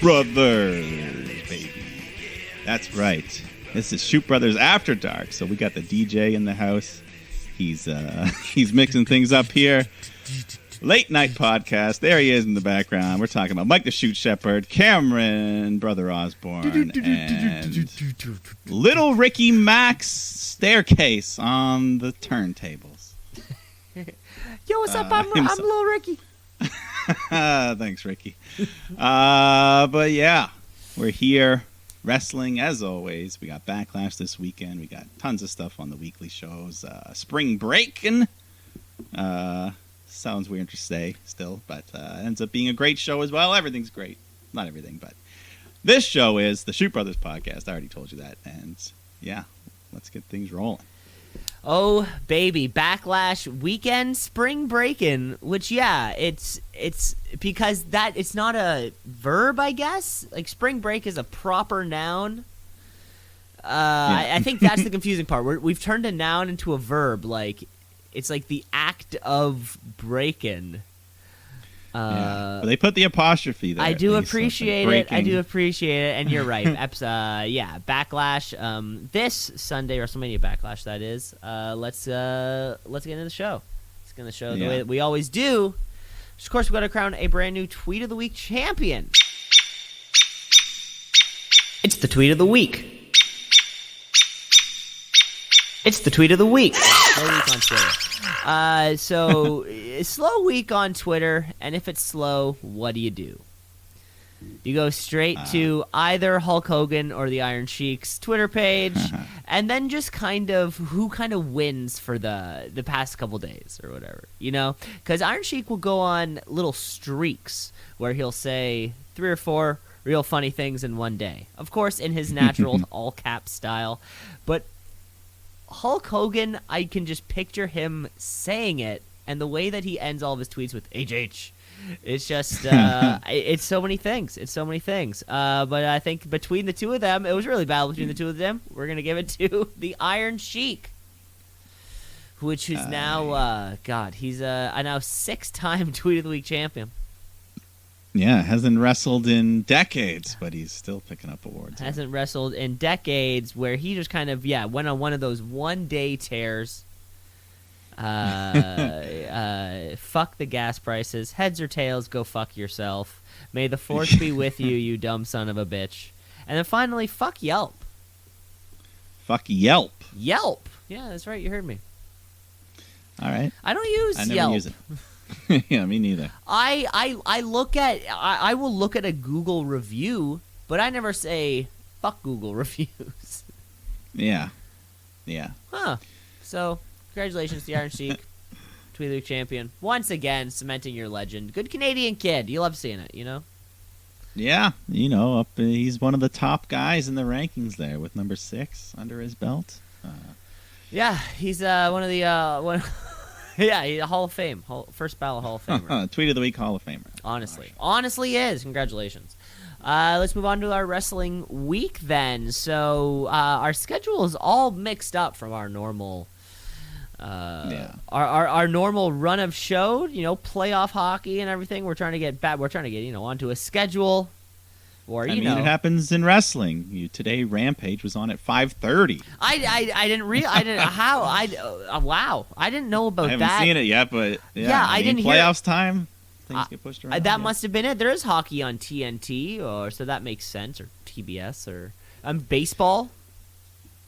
Brothers, baby. That's right. This is Shoot Brothers After Dark. So we got the DJ in the house. He's mixing things up here. Late night podcast. There he is in the background. We're talking about Mike the Shoot Shepherd, Cameron, Brother Osborne, and Little Ricky Max Staircase on the turntables. Yo, what's up? I'm Little Ricky. Thanks, Ricky. But yeah, we're here wrestling as always. We got Backlash this weekend. We got tons of stuff on the weekly shows. Spring Breakin. Sounds weird to say still, but ends up being a great show as well. Everything's great. Not everything, but this show is the Shoot Brothers podcast. I already told you that. And yeah, let's get things rolling. Oh, baby. Backlash weekend, Spring Breakin, which, yeah, it's because that it's not a verb, I guess. Like, Spring Break is a proper noun. Yeah. I think that's the confusing part. We've turned a noun into a verb. Like, it's like the act of breaking. Yeah. But they put the apostrophe there. I do appreciate it. And you're right. Yeah, Backlash. This Sunday, WrestleMania Backlash, that is. Let's get into the show. Let's get into the show the way that we always do. Of course, we got to crown a brand new Tweet of the Week champion. It's the Tweet of the Week. It's the Tweet of the Week. Slow week on Twitter. So, slow week on Twitter, and if it's slow, what do? You go straight to either Hulk Hogan or the Iron Sheik's Twitter page, and then just who wins for the past couple days or whatever, you know? Because Iron Sheik will go on little streaks where he'll say 3 or 4 real funny things in one day. Of course, in his natural all-cap style, but Hulk Hogan, I can just picture him saying it, and the way that he ends all of his tweets with HH. It's just, it's so many things. But I think between the two of them, it was really battle between the two of them. We're going to give it to the Iron Sheik, which is now, he's a now 6-time Tweet of the Week champion. Yeah, hasn't wrestled in decades, but he's still picking up awards. Hasn't wrestled in decades, where he just went on one of those one-day tears. Fuck the gas prices. Heads or tails, go fuck yourself. May the force be with you, you dumb son of a bitch. And then finally, fuck Yelp. Fuck Yelp. Yelp. Yeah, that's right. You heard me. All right. I don't use I never Yelp. use it. Yeah, me neither. I will look at a Google review, but I never say fuck Google reviews. Yeah. Huh. So, congratulations to the Iron Sheik, Tweet of the Week champion. Once again, cementing your legend. Good Canadian kid. You love seeing it, you know? Yeah, he's one of the top guys in the rankings there with number 6 under his belt. Yeah, he's one of the yeah, he's a Hall of Fame. First ballot Hall of Famer. Tweet of the Week Hall of Famer. Honestly is. Congratulations. Let's move on to our wrestling week then. So our schedule is all mixed up from our normal our normal run of show, playoff hockey and everything. We're trying to get onto a schedule. Or it happens in wrestling. Today, Rampage was on at 5:30. Wow, I didn't know about that. I haven't seen it yet, but I didn't hear playoffs time. Things get pushed around. That must have been it. There is hockey on TNT, so that makes sense, or TBS, or baseball.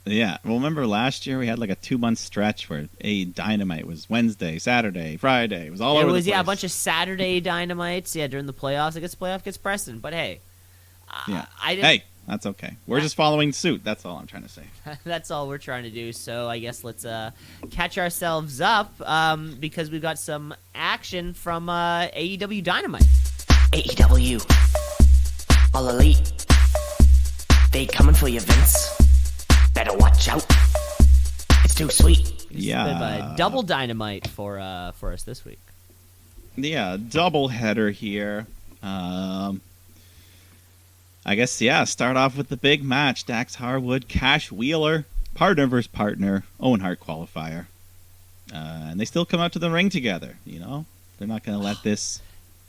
Yeah, well, remember last year we had like a 2-month stretch where Dynamite was Wednesday, Saturday, Friday. It was all over the place. A bunch of Saturday Dynamites. Yeah, during the playoffs. I guess the playoff gets Preston, but hey. Yeah. Hey, that's okay. We're just following suit. That's all I'm trying to say. That's all we're trying to do. So I guess let's catch ourselves up because we've got some action from AEW Dynamite. AEW. All Elite. They coming for you, Vince. Better watch out. It's too sweet. Yeah. Double Dynamite for us this week. Yeah, double header here. I guess, start off with the big match. Dax Harwood, Cash Wheeler, partner versus partner, Owen Hart qualifier. And they still come out to the ring together, They're not going to let this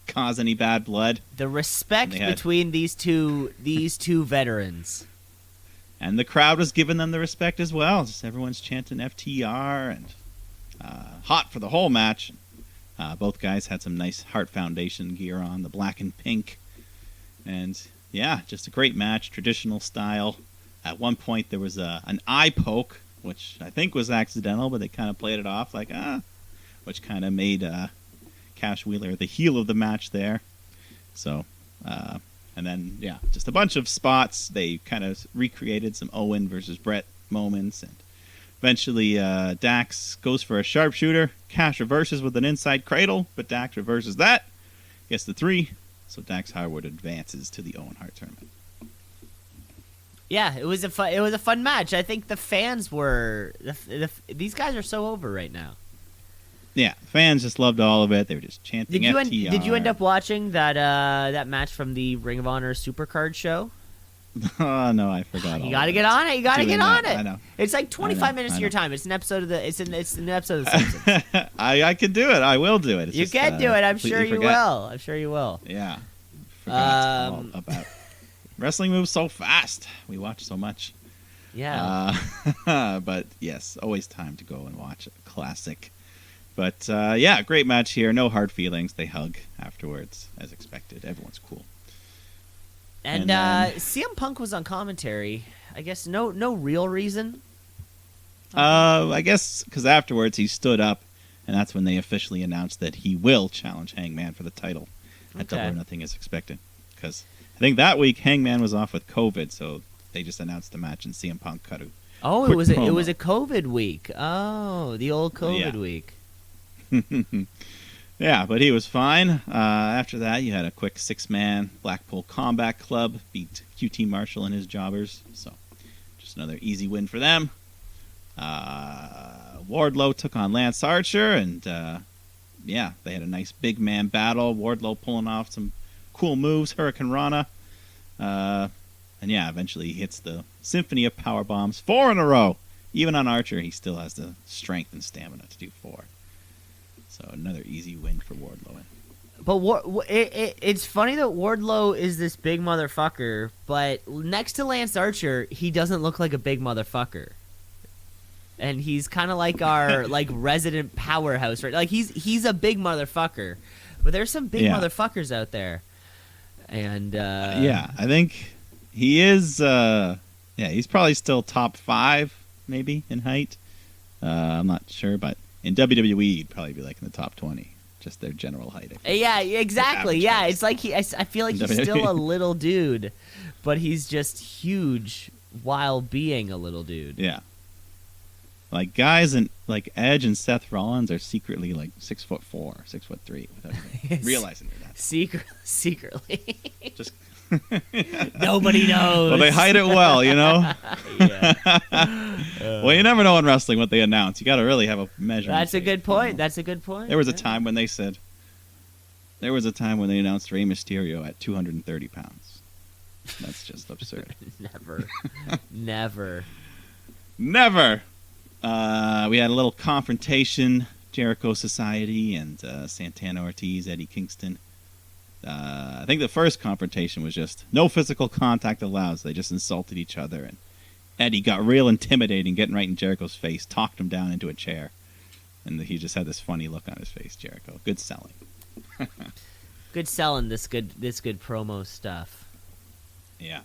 cause any bad blood. The respect between these two veterans. And the crowd was giving them the respect as well. Just everyone's chanting FTR and hot for the whole match. Both guys had some nice Heart Foundation gear on, the black and pink. And yeah, just a great match, traditional style. At one point there was an eye poke, which I think was accidental, but they kind of played it off like, which kind of made Cash Wheeler the heel of the match there. So, and then, yeah, just a bunch of spots. They kind of recreated some Owen versus Brett moments. And eventually Dax goes for a sharpshooter. Cash reverses with an inside cradle, but Dax reverses that. Gets the 3. So Dax Harwood advances to the Owen Hart tournament. Yeah, it was a fun match. I think the fans were these guys are so over right now. Yeah, fans just loved all of it. They were just chanting FTR. Did you end up watching that match from the Ring of Honor Supercard show? Oh no, I forgot. You got to get on it. You got to get on it. I know. It's like 25 minutes of your time. It's an episode of the. It's an episode of The Simpsons. I can do it. I will do it. You can do it. I'm sure you will. I'm sure you will. Yeah. Forgot all about wrestling moves so fast. We watch so much. Yeah. But yes, always time to go and watch a classic. But yeah, great match here. No hard feelings. They hug afterwards, as expected. Everyone's cool. And CM Punk was on commentary. I guess no real reason. I guess because afterwards he stood up, and that's when they officially announced that he will challenge Hangman for the title at Double or Nothing as expected. Because I think that week Hangman was off with COVID, so they just announced the match, and CM Punk cut a it was a COVID week. Oh, the old COVID week. Yeah, but he was fine. After that, you had a quick 6-man Blackpool Combat Club beat QT Marshall and his jobbers. So just another easy win for them. Wardlow took on Lance Archer, and yeah, they had a nice big man battle. Wardlow pulling off some cool moves, Hurricane Rana. And yeah, eventually he hits the Symphony of Power Bombs 4 in a row. Even on Archer, he still has the strength and stamina to do 4. So another easy win for Wardlow. But it's funny that Wardlow is this big motherfucker, but next to Lance Archer, he doesn't look like a big motherfucker. And he's kind of like our like resident powerhouse, right? Like he's a big motherfucker, but there's some big motherfuckers out there. And yeah, I think he is. He's probably still top 5, maybe in height. I'm not sure, but in WWE, he'd probably be like in the top 20, just their general height. Yeah, exactly. Yeah, it's like I feel like he's still a little dude, but he's just huge while being a little dude. Yeah. Like guys and like Edge and Seth Rollins are secretly like 6'4", 6'3", without even realizing that. Secretly. Just nobody knows. Well, they hide it well, you know. Well, you never know in wrestling what they announce. You got to really have a measurement. That's a good point. That's a good point. There was a time when they said. There was a time when they announced Rey Mysterio at 230 pounds. That's just absurd. Never. We had a little confrontation. Jericho Society and Santana Ortiz, Eddie Kingston. I think the first confrontation was just no physical contact allowed. So they just insulted each other, and Eddie got real intimidating, getting right in Jericho's face, talked him down into a chair, and he just had this funny look on his face. Jericho, good selling. Good selling. This good promo stuff. Yeah.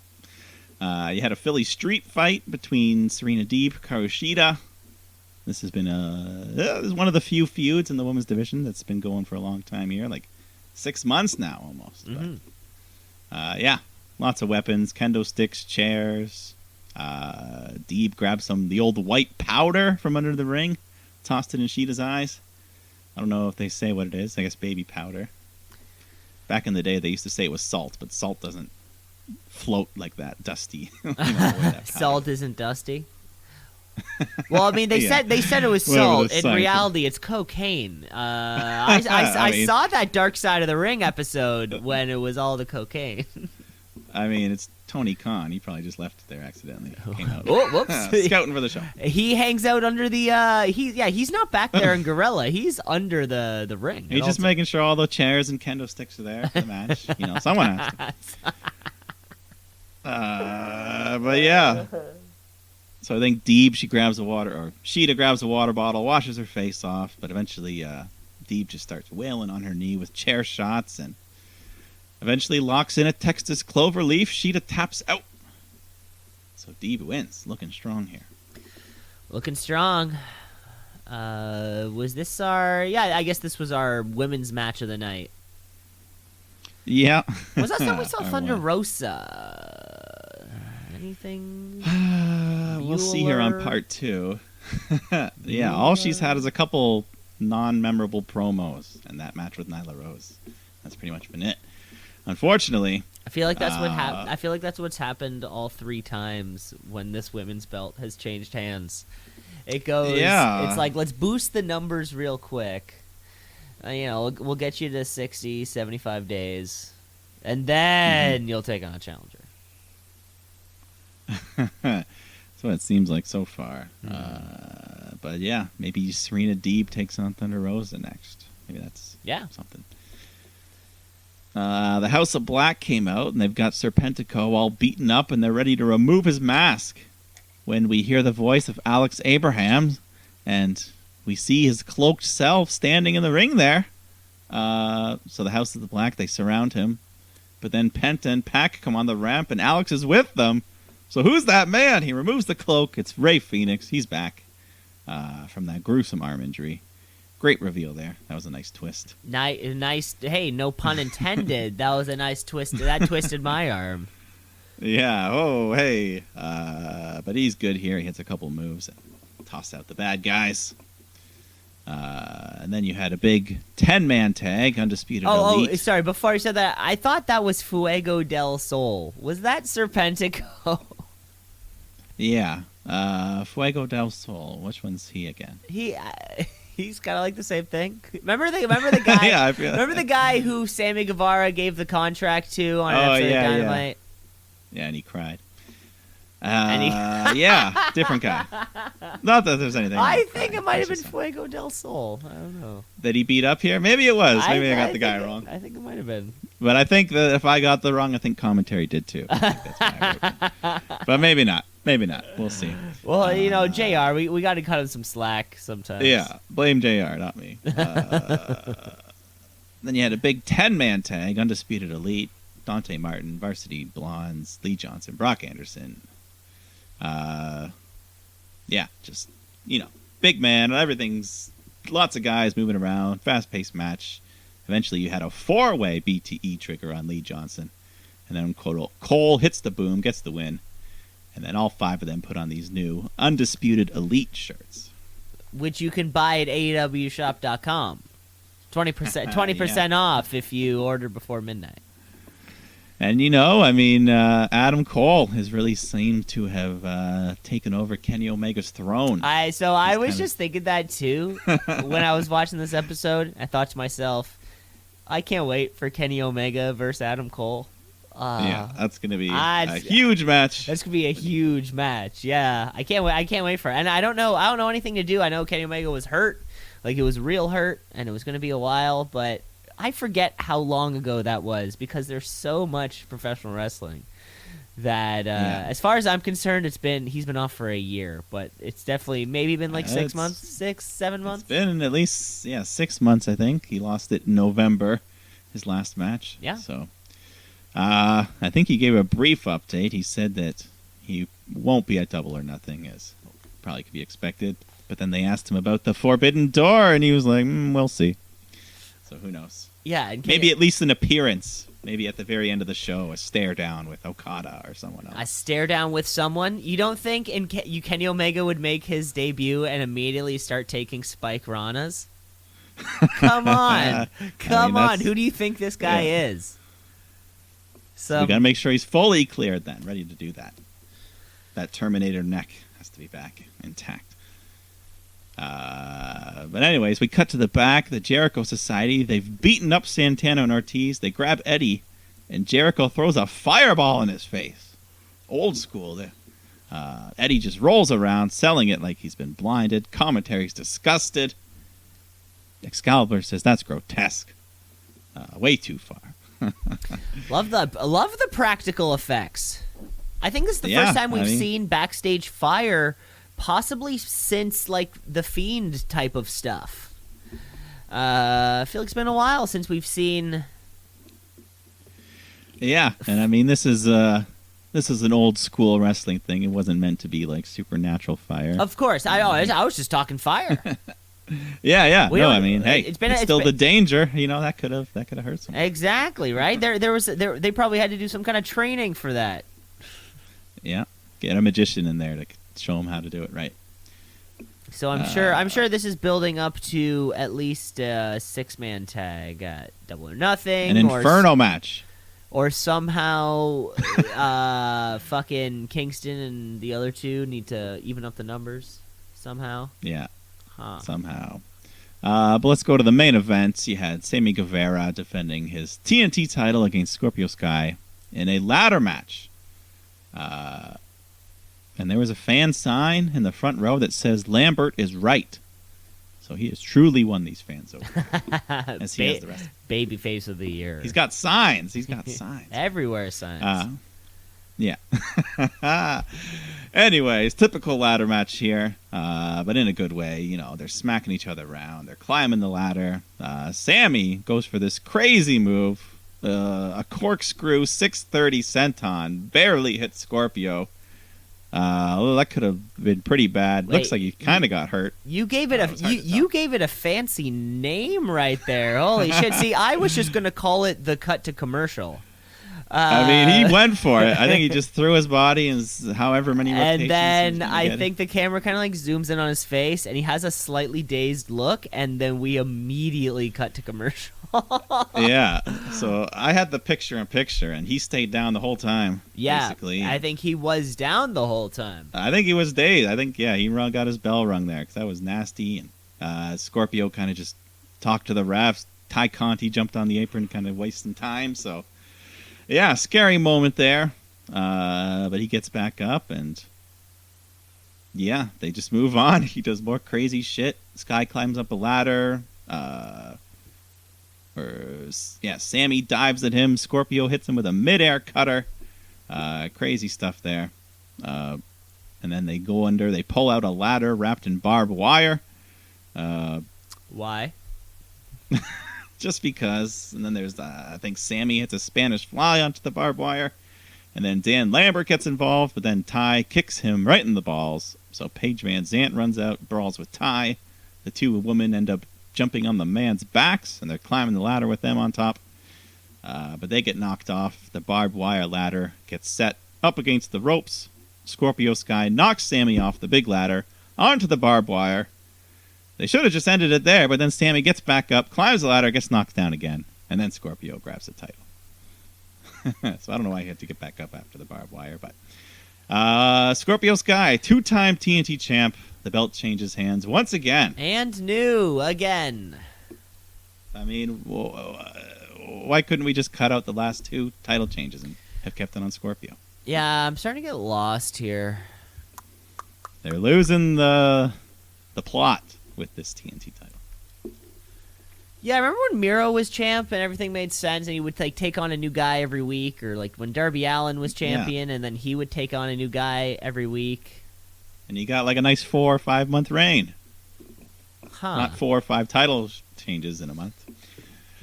You had a Philly street fight between Serena Deeb, Hikaru Shida. This has been this is one of the few feuds in the women's division that's been going for a long time here, like 6 months now almost. Mm-hmm. But, yeah, lots of weapons, kendo sticks, chairs. Deeb grabbed the old white powder from under the ring, tossed it in Shida's eyes. I don't know if they say what it is. I guess baby powder. Back in the day, they used to say it was salt, but salt doesn't float like that, dusty. Salt isn't dusty. Well, I mean, they said it was salt. In reality, it's cocaine. I saw that Dark Side of the Ring episode when it was all the cocaine. I mean, it's Tony Khan. He probably just left it there accidentally. Came out. Oh, whoops. Scouting for the show. He hangs out under the he's not back there in Gorilla. He's under the ring. He's just making sure all the chairs and kendo sticks are there for the match. Someone has to. But yeah. So I think Deeb, Sheeta grabs a water bottle, washes her face off, but eventually Deeb just starts wailing on her knee with chair shots and eventually locks in a Texas cloverleaf. Sheeta taps out. So Deeb wins, looking strong here. Looking strong. Was this our... Yeah, I guess this was our women's match of the night. Yeah. Was that something we saw Thunder Rosa? Anything? We'll see here on part 2. Yeah, all she's had is a couple non-memorable promos and that match with Nyla Rose. That's pretty much been it. Unfortunately, I feel like that's what happened. I feel like that's what's happened all 3 times when this women's belt has changed hands. It goes. Yeah. It's like, let's boost the numbers real quick. We'll get you to 60, 75 days, and then you'll take on a challenger. That's what it seems like so far. But yeah, maybe Serena Deeb takes on Thunder Rosa next. Maybe that's something. The House of Black came out, and they've got Serpentico all beaten up, and they're ready to remove his mask. When we hear the voice of Alex Abraham, and we see his cloaked self standing in the ring there. So the House of the Black, they surround him. But then Penta and Pac come on the ramp, and Alex is with them. So who's that man? He removes the cloak. It's Rey Fenix. He's back from that gruesome arm injury. Great reveal there. That was a nice twist. Nice. Hey, no pun intended. That was a nice twist. That twisted my arm. Yeah. Oh, hey. But he's good here. He hits a couple moves and tossed out the bad guys. And then you had a big 10-man tag, Undisputed Elite. Oh, sorry. Before you said that, I thought that was Fuego del Sol. Was that Serpentico? Yeah. Fuego del Sol. Which one's he again? He's kind of like the same thing. Remember the guy? Yeah, I feel remember the guy who Sammy Guevara gave the contract to on an episode of Dynamite? Yeah, and he cried. Yeah, different guy. Not that there's anything. I think it might have been Fuego del Sol. I don't know. That he beat up here? Maybe it was. Maybe I got the guy wrong. I think it might have been. But I think that if I got the wrong, I think commentary did too. I think that's why I wrote it. But maybe not. Maybe not. We'll see. Well, JR, we got to cut him some slack sometimes. Yeah, blame JR, not me. Then you had a big 10-man tag, Undisputed Elite, Dante Martin, Varsity Blondes, Lee Johnson, Brock Anderson. Yeah, just, big man. Everything's lots of guys moving around, fast-paced match. Eventually you had a 4-way BTE trigger on Lee Johnson. And then Cole hits the boom, gets the win. And then all 5 of them put on these new Undisputed Elite shirts. Which you can buy at AEWshop.com. 20% off if you order before midnight. And, Adam Cole has really seemed to have taken over Kenny Omega's throne. I was just thinking that, too, when I was watching this episode. I thought to myself, I can't wait for Kenny Omega versus Adam Cole. Yeah, that's going to be a huge match. That's going to be a huge match. Yeah, I can't wait for it. And I don't know anything to do. I know Kenny Omega was hurt, like it was real hurt, and it was going to be a while. But I forget how long ago that was because there's so much professional wrestling that, as far as I'm concerned, he's been off for a year. But it's definitely maybe been like 6 months, 7 months. It's been at least 6 months. I think he lost it in November, his last match. Yeah. So. I think he gave a brief update. He said that he won't be at Double or Nothing, as probably could be expected. But then they asked him about the Forbidden Door, and he was like, we'll see. So who knows? Yeah. Maybe at least an appearance. Maybe at the very end of the show, a stare down with Okada or someone else. A stare down with someone? You don't think Kenny Omega would make his debut and immediately start taking Spike Ranas? Come on. Come on. Who do you think this guy is? So we got to make sure he's fully cleared then, ready to do that. That Terminator neck has to be back intact. But anyways, we cut to the back. The Jericho Society, they've beaten up Santana and Ortiz. They grab Eddie, and Jericho throws a fireball in his face. old school. Eddie just rolls around, selling it like he's been blinded. Commentary's disgusted. Excalibur says that's grotesque. Way too far. Love the practical effects. I think this is the first time we've seen backstage fire, possibly since like the Fiend type of stuff. I feel like it's been a while since we've seen. Yeah, and I mean this is an old school wrestling thing. It wasn't meant to be like supernatural fire. Of course, I was just talking fire. Yeah. No, I mean, hey, it's still the danger. You know, that could have hurt someone. Exactly right. They probably had to do some kind of training for that. Yeah, get a magician in there to show them how to do it right. So I'm sure this is building up to at least a 6-man tag at Double or Nothing, an Inferno match, or somehow fucking Kingston and the other two need to even up the numbers somehow. Yeah, somehow. But let's go to the main event. You had Sammy Guevara defending his TNT title against Scorpio Sky in a ladder match. And there was a fan sign in the front row that says Lambert is right. So he has truly won these fans over. As he has the rest. Babyface of the year. He's got signs. Everywhere signs. Yeah. Anyways, typical ladder match here, but in a good way. You know, they're smacking each other around. They're climbing the ladder. Sammy goes for this crazy move. A corkscrew 630 senton barely hit Scorpio. That could have been pretty bad. Wait, looks like he kind of got hurt. You gave it you gave it a fancy name right there. Holy shit! See, I was just gonna call it the cut to commercial. I mean, he went for it. I think he just threw his body and however many rotations. And then I think the camera kind of like zooms in on his face, and he has a slightly dazed look, and then we immediately cut to commercial. Yeah. So I had the picture-in-picture, and he stayed down the whole time. Yeah. Basically. I think he was down the whole time. I think he was dazed. I think, he got his bell rung there because that was nasty. And Scorpio kind of just talked to the refs. Ty Conti jumped on the apron, kind of wasting time. So, yeah, scary moment there. But he gets back up, and yeah, they just move on. He does more crazy shit. Sky climbs up a ladder. Sammy dives at him. Scorpio hits him with a midair cutter. Crazy stuff there. And then they go under. They pull out a ladder wrapped in barbed wire. Why? Just because. And then there's, I think Sammy hits a Spanish fly onto the barbed wire. And then Dan Lambert gets involved, but then Ty kicks him right in the balls. So Paige Van Zant runs out, brawls with Ty. The two women end up jumping on the man's backs, and they're climbing the ladder with them on top. But they get knocked off. The barbed wire ladder gets set up against the ropes. Scorpio Sky knocks Sammy off the big ladder onto the barbed wire. They should have just ended it there, but then Sammy gets back up, climbs the ladder, gets knocked down again, and then Scorpio grabs the title. So I don't know why he had to get back up after the barbed wire, but Scorpio Sky, 2-time TNT champ. The belt changes hands once again. And new again. I mean, why couldn't we just cut out the last 2 title changes and have kept it on Scorpio? Yeah, I'm starting to get lost here. They're losing the plot with this TNT title. Yeah, I remember when Miro was champ and everything made sense, and he would like take on a new guy every week, or like when Darby Allin was champion, and then he would take on a new guy every week. And you got like a nice 4 or 5 month reign. Not 4 or 5 title changes in a month.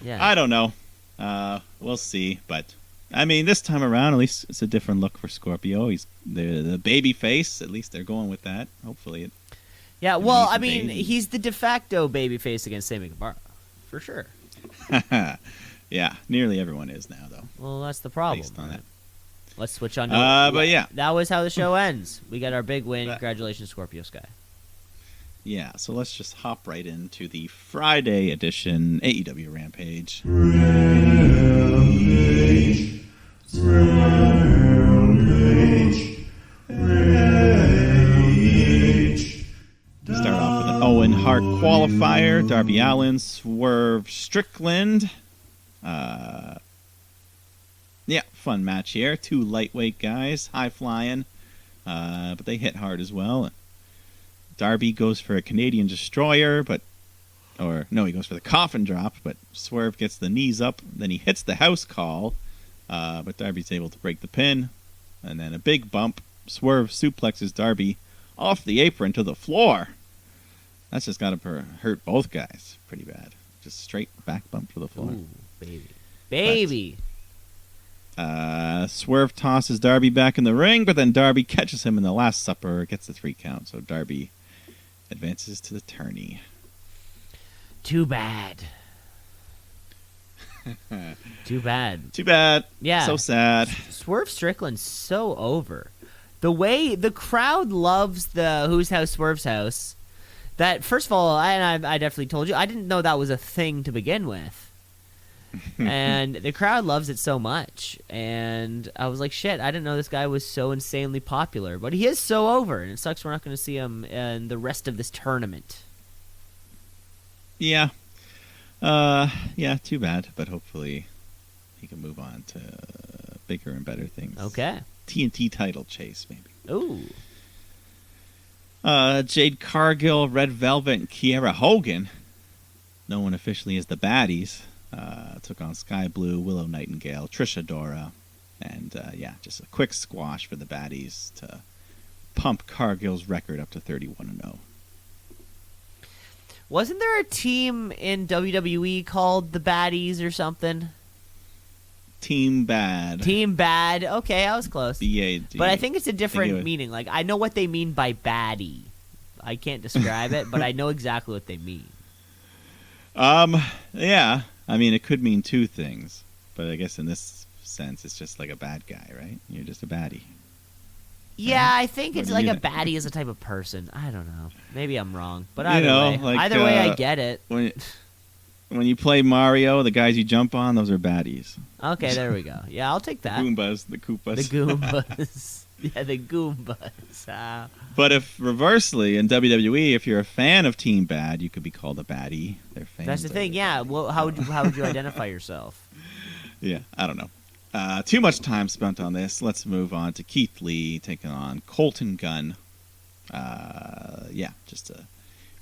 Yeah, I don't know. We'll see. But I mean, this time around, at least it's a different look for Scorpio. He's the baby face. At least they're going with that. Hopefully. Yeah. Well, I mean, he's the de facto baby face against Sammy Guevara, for sure. Yeah, nearly everyone is now, though. Well, that's the problem. Based on that. Let's switch on to but yeah. That was how the show ends. We got our big win. Congratulations, Scorpio Sky. Yeah, so let's just hop right into the Friday edition AEW Rampage. Start off with an Owen Hart qualifier. Darby Allin, Swerve Strickland. Yeah, fun match here. Two lightweight guys, high flying, but they hit hard as well. Darby goes for a Canadian Destroyer, he goes for the coffin drop, but Swerve gets the knees up. Then he hits the house call, but Darby's able to break the pin. And then a big bump. Swerve suplexes Darby off the apron to the floor. That's just got to hurt both guys pretty bad. Just straight back bump to the floor. Ooh, baby. Swerve tosses Darby back in the ring, but then Darby catches him in the last supper, gets the 3 count. So Darby advances to the tourney. Too bad. Too bad. Too bad. Yeah. So sad. Swerve Strickland's so over. The way the crowd loves the Whose House Swerve's House. That, first of all, I definitely told you, I didn't know that was a thing to begin with. And the crowd loves it so much. And I was like, shit, I didn't know this guy was so insanely popular. But he is so over, and it sucks we're not going to see him in the rest of this tournament. Yeah. Yeah, too bad. But hopefully he can move on to bigger and better things. Okay. TNT title chase, maybe. Ooh. Jade Cargill, Red Velvet, and Kiera Hogan, known officially as the Baddies, took on Sky Blue, Willow Nightingale, Trisha Dora, and just a quick squash for the Baddies to pump Cargill's record up to 31-0. Wasn't there a team in WWE called the Baddies or something? Team Bad. Team Bad. Okay, I was close. B-A-D. But I think it's a different meaning. Like, I know what they mean by baddie. I can't describe it, but I know exactly what they mean. Yeah. I mean, it could mean two things. But I guess in this sense, it's just like a bad guy, right? You're just a baddie. Yeah, I think it's like a baddie is a type of person. I don't know. Maybe I'm wrong. But either way, I get it. When you play Mario, the guys you jump on, those are baddies. Okay, there we go. Yeah, I'll take that. Goombas, the Koopas. The Goombas. Yeah, the Goombas. But if reversely, in WWE, if you're a fan of Team Bad, you could be called a baddie. They're fans. That's the thing, yeah. Well, how would you identify yourself? Yeah, I don't know. Too much time spent on this. Let's move on to Keith Lee taking on Colton Gunn. Just a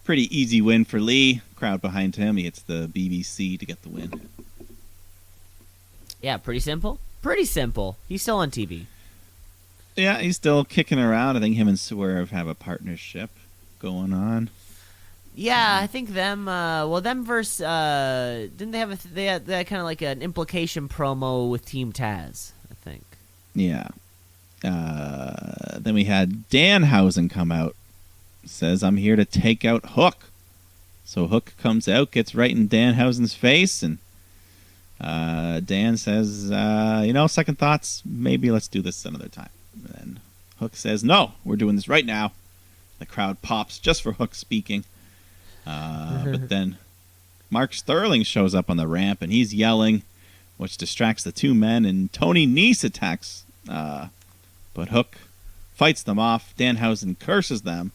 pretty easy win for Lee. Crowd behind him. He hits the BBC to get the win. Yeah, pretty simple. Pretty simple. He's still on TV. Yeah, he's still kicking around. I think him and Swerve have a partnership going on. Yeah, I think them. Them versus. Didn't they have they had kind of like an implication promo with Team Taz? I think. Yeah. Then we had Danhausen come out. Says, "I'm here to take out Hook." So Hook comes out, gets right in Danhausen's face, and Dan says, second thoughts. Maybe let's do this another time. And then Hook says, "No, we're doing this right now." The crowd pops just for Hook speaking. But then Mark Sterling shows up on the ramp, and he's yelling, which distracts the two men, and Tony Nese attacks. But Hook fights them off. Danhausen curses them,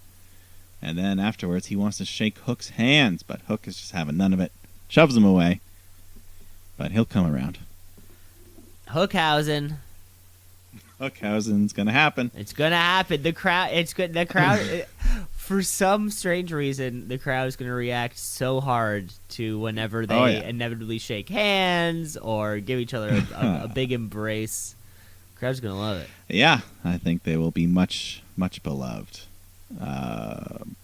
and then afterwards he wants to shake Hook's hands, but Hook is just having none of it. Shoves him away, but he'll come around. Hookhausen's gonna happen. It's gonna happen. The crowd. It's good. The crowd. For some strange reason, the crowd is going to react so hard to whenever they inevitably shake hands or give each other a big embrace. The crowd's going to love it. Yeah, I think they will be much, much beloved. Then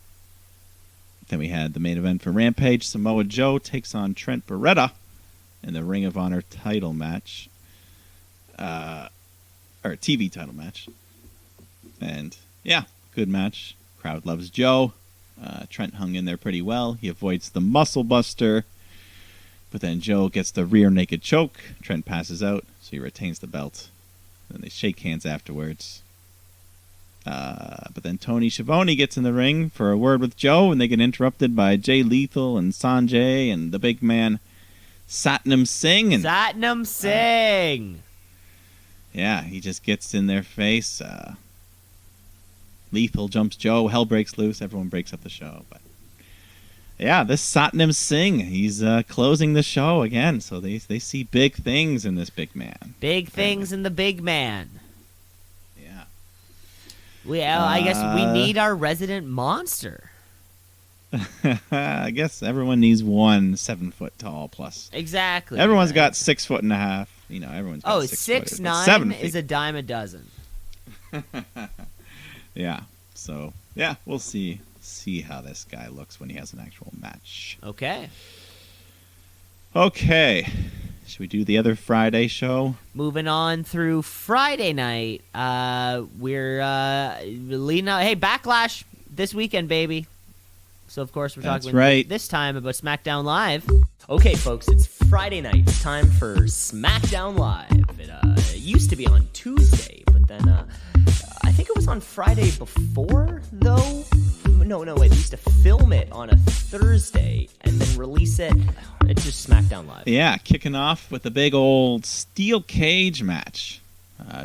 we had the main event for Rampage. Samoa Joe takes on Trent Beretta in the Ring of Honor title match. Or TV title match. And, yeah, good match. Crowd loves Joe. Trent hung in there pretty well. He avoids the muscle buster. But then Joe gets the rear naked choke. Trent passes out, so he retains the belt. Then they shake hands afterwards. But then Tony Schiavone gets in the ring for a word with Joe, and they get interrupted by Jay Lethal and Sanjay and the big man Satnam Singh. Satnam Singh! Yeah, he just gets in their face. Lethal jumps Joe, hell breaks loose, everyone breaks up the show. But Yeah, this Satnam Singh, he's closing the show again, so they see big things in this big man. Big things in the big man. Yeah. I guess we need our resident monster. I guess everyone needs one 7 foot tall plus. Exactly. Everyone's got 6 foot and a half. You know, everyone's got 6'9" is a dime a dozen. Yeah. So yeah, we'll see how this guy looks when he has an actual match. Okay. Should we do the other Friday show? Moving on through Friday night, we're leading out. Hey, Backlash this weekend, baby. So, of course, we're talking this time about Smackdown Live. Okay, folks, it's Friday night. Time for Smackdown Live. It used to be on Tuesday, but then I think it was on Friday before, though. No, wait. They used to film it on a Thursday and then release it. It's just Smackdown Live. Yeah, kicking off with a big old steel cage match.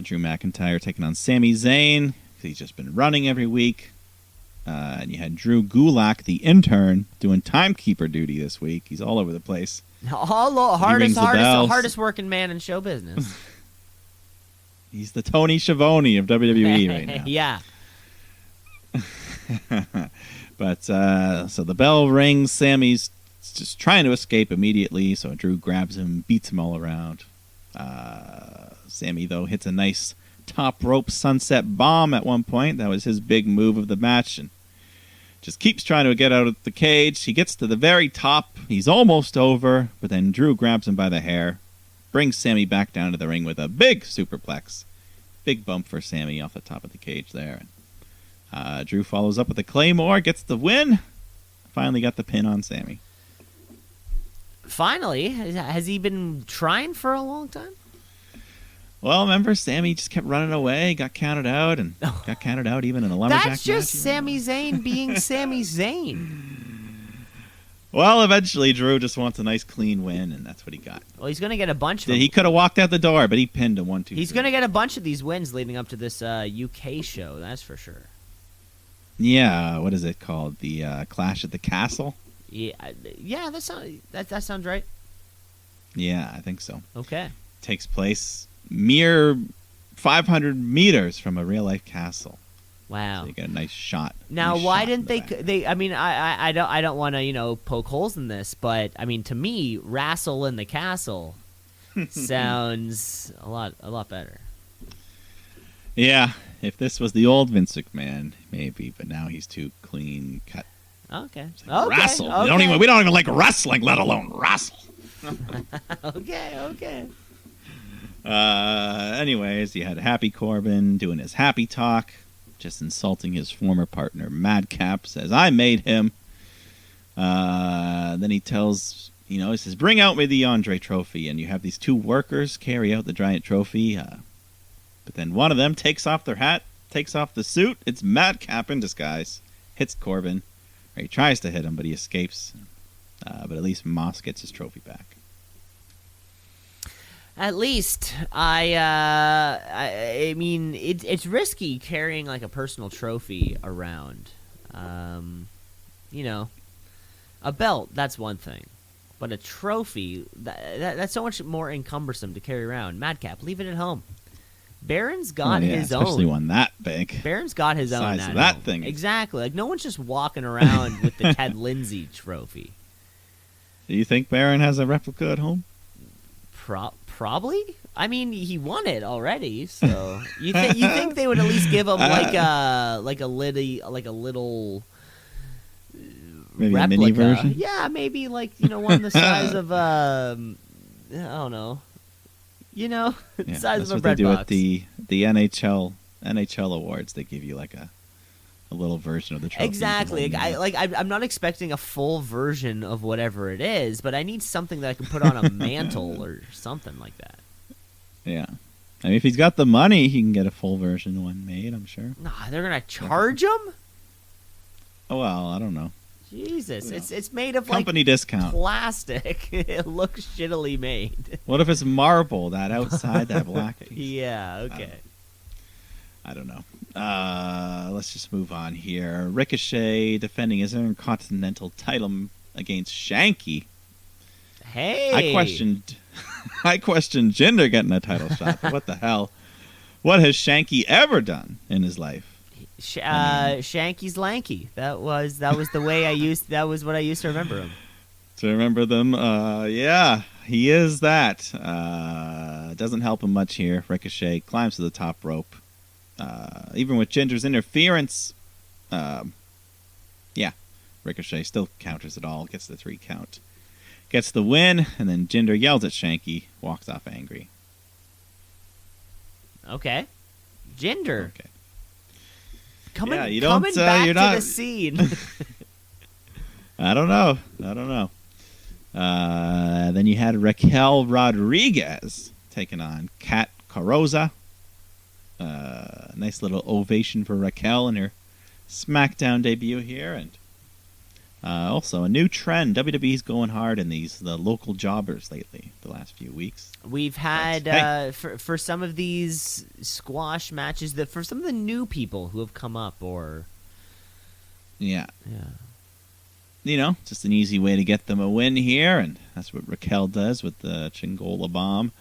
Drew McIntyre taking on Sami Zayn. He's just been running every week. And you had Drew Gulak, the intern, doing timekeeper duty this week. He's all over the place. Hardest working man in show business. He's the Tony Schiavone of WWE right now. Yeah. But so the bell rings. Sammy's just trying to escape immediately, so Drew grabs him, beats him all around. Sammy, though, hits a nice top rope sunset bomb at one point. That was his big move of the match, and just keeps trying to get out of the cage. He gets to the very top. He's almost over, but then Drew grabs him by the hair, brings Sammy back down to the ring with a big superplex. Big bump for Sammy off the top of the cage there. Drew follows up with a Claymore, gets the win. Finally got the pin on Sammy. Finally? Has he been trying for a long time? Well, remember, Sammy just kept running away, got counted out, and got counted out even in a lumberjack match. That's just Sami Zayn being Sami Zayn. Well, eventually Drew just wants a nice clean win, and that's what he got. Well, he's going to get a bunch of them. He could have walked out the door, but he pinned a 1-2. He's going to get a bunch of these wins leading up to this UK show, that's for sure. Yeah, what is it called? The Clash at the Castle? Yeah, that sounds right. Yeah, I think so. Okay. Takes place mere 500 meters from a real-life castle. Wow. So you get a nice shot. Now, why didn't they? I mean, I don't want to poke holes in this, but I mean, to me, Wrestle in the Castle sounds a lot better. Yeah, if this was the old Vince McMahon, maybe, but now he's too clean cut. Okay. Wrestle. Okay. We don't even like wrestling, let alone wrestle. Okay. Anyways, you had Happy Corbin doing his happy talk, just insulting his former partner Madcap. Says, "I made him." Then he tells, he says, "Bring out me the Andre Trophy," and you have these two workers carry out the giant trophy. But then one of them takes off their hat, takes off the suit. It's Madcap in disguise. Hits Corbin. Or he tries to hit him, but he escapes. But at least Moss gets his trophy back. At least I mean, it's risky carrying like a personal trophy around. A belt, that's one thing, but a trophy that's so much more encumbersome to carry around. Madcap, leave it at home. Baron's got his own. Especially one that big. Baron's got his own. Size of that thing. Exactly. Like no one's just walking around with the Ted Lindsay trophy. Do you think Baron has a replica at home? Probably. I mean, he won it already, so you think they would at least give him like a little maybe replica. a mini version? Yeah, maybe like one the size of I don't know. The size of a bread box. That's what they do at the NHL awards. They give you like a little version of the trophy. Exactly. I'm not expecting a full version of whatever it is, but I need something that I can put on a mantle or something like that. Yeah. I mean, if he's got the money, he can get a full version one made, I'm sure. Nah, they're going to charge him? Oh, well, I don't know. Jesus, it's made of company discount plastic. It looks shittily made. What if it's marble, that outside, that black? Yeah, okay. I don't know. Let's just move on here. Ricochet defending his Intercontinental title against Shanky. Hey, I questioned Jinder getting a title shot. But what the hell? What has Shanky ever done in his life? Shanky's lanky. That was the way I used. That was what I used to remember him. To remember them, yeah, he is that. Doesn't help him much here. Ricochet climbs to the top rope. Even with Jinder's interference, yeah, Ricochet still counters it all, gets the 3 count. Gets the win, and then Jinder yells at Shanky, walks off angry. Okay. Jinder. Okay. Coming back you're not... to the scene. I don't know. Then you had Raquel Rodriguez taking on Kat Carrozza. Nice little ovation for Raquel in her SmackDown debut here, and also a new trend. WWE's going hard in the local jobbers lately. The last few weeks, we've had for some of these squash matches for some of the new people who have come up, or yeah. Just an easy way to get them a win here, and that's what Raquel does with the Chingola bomb.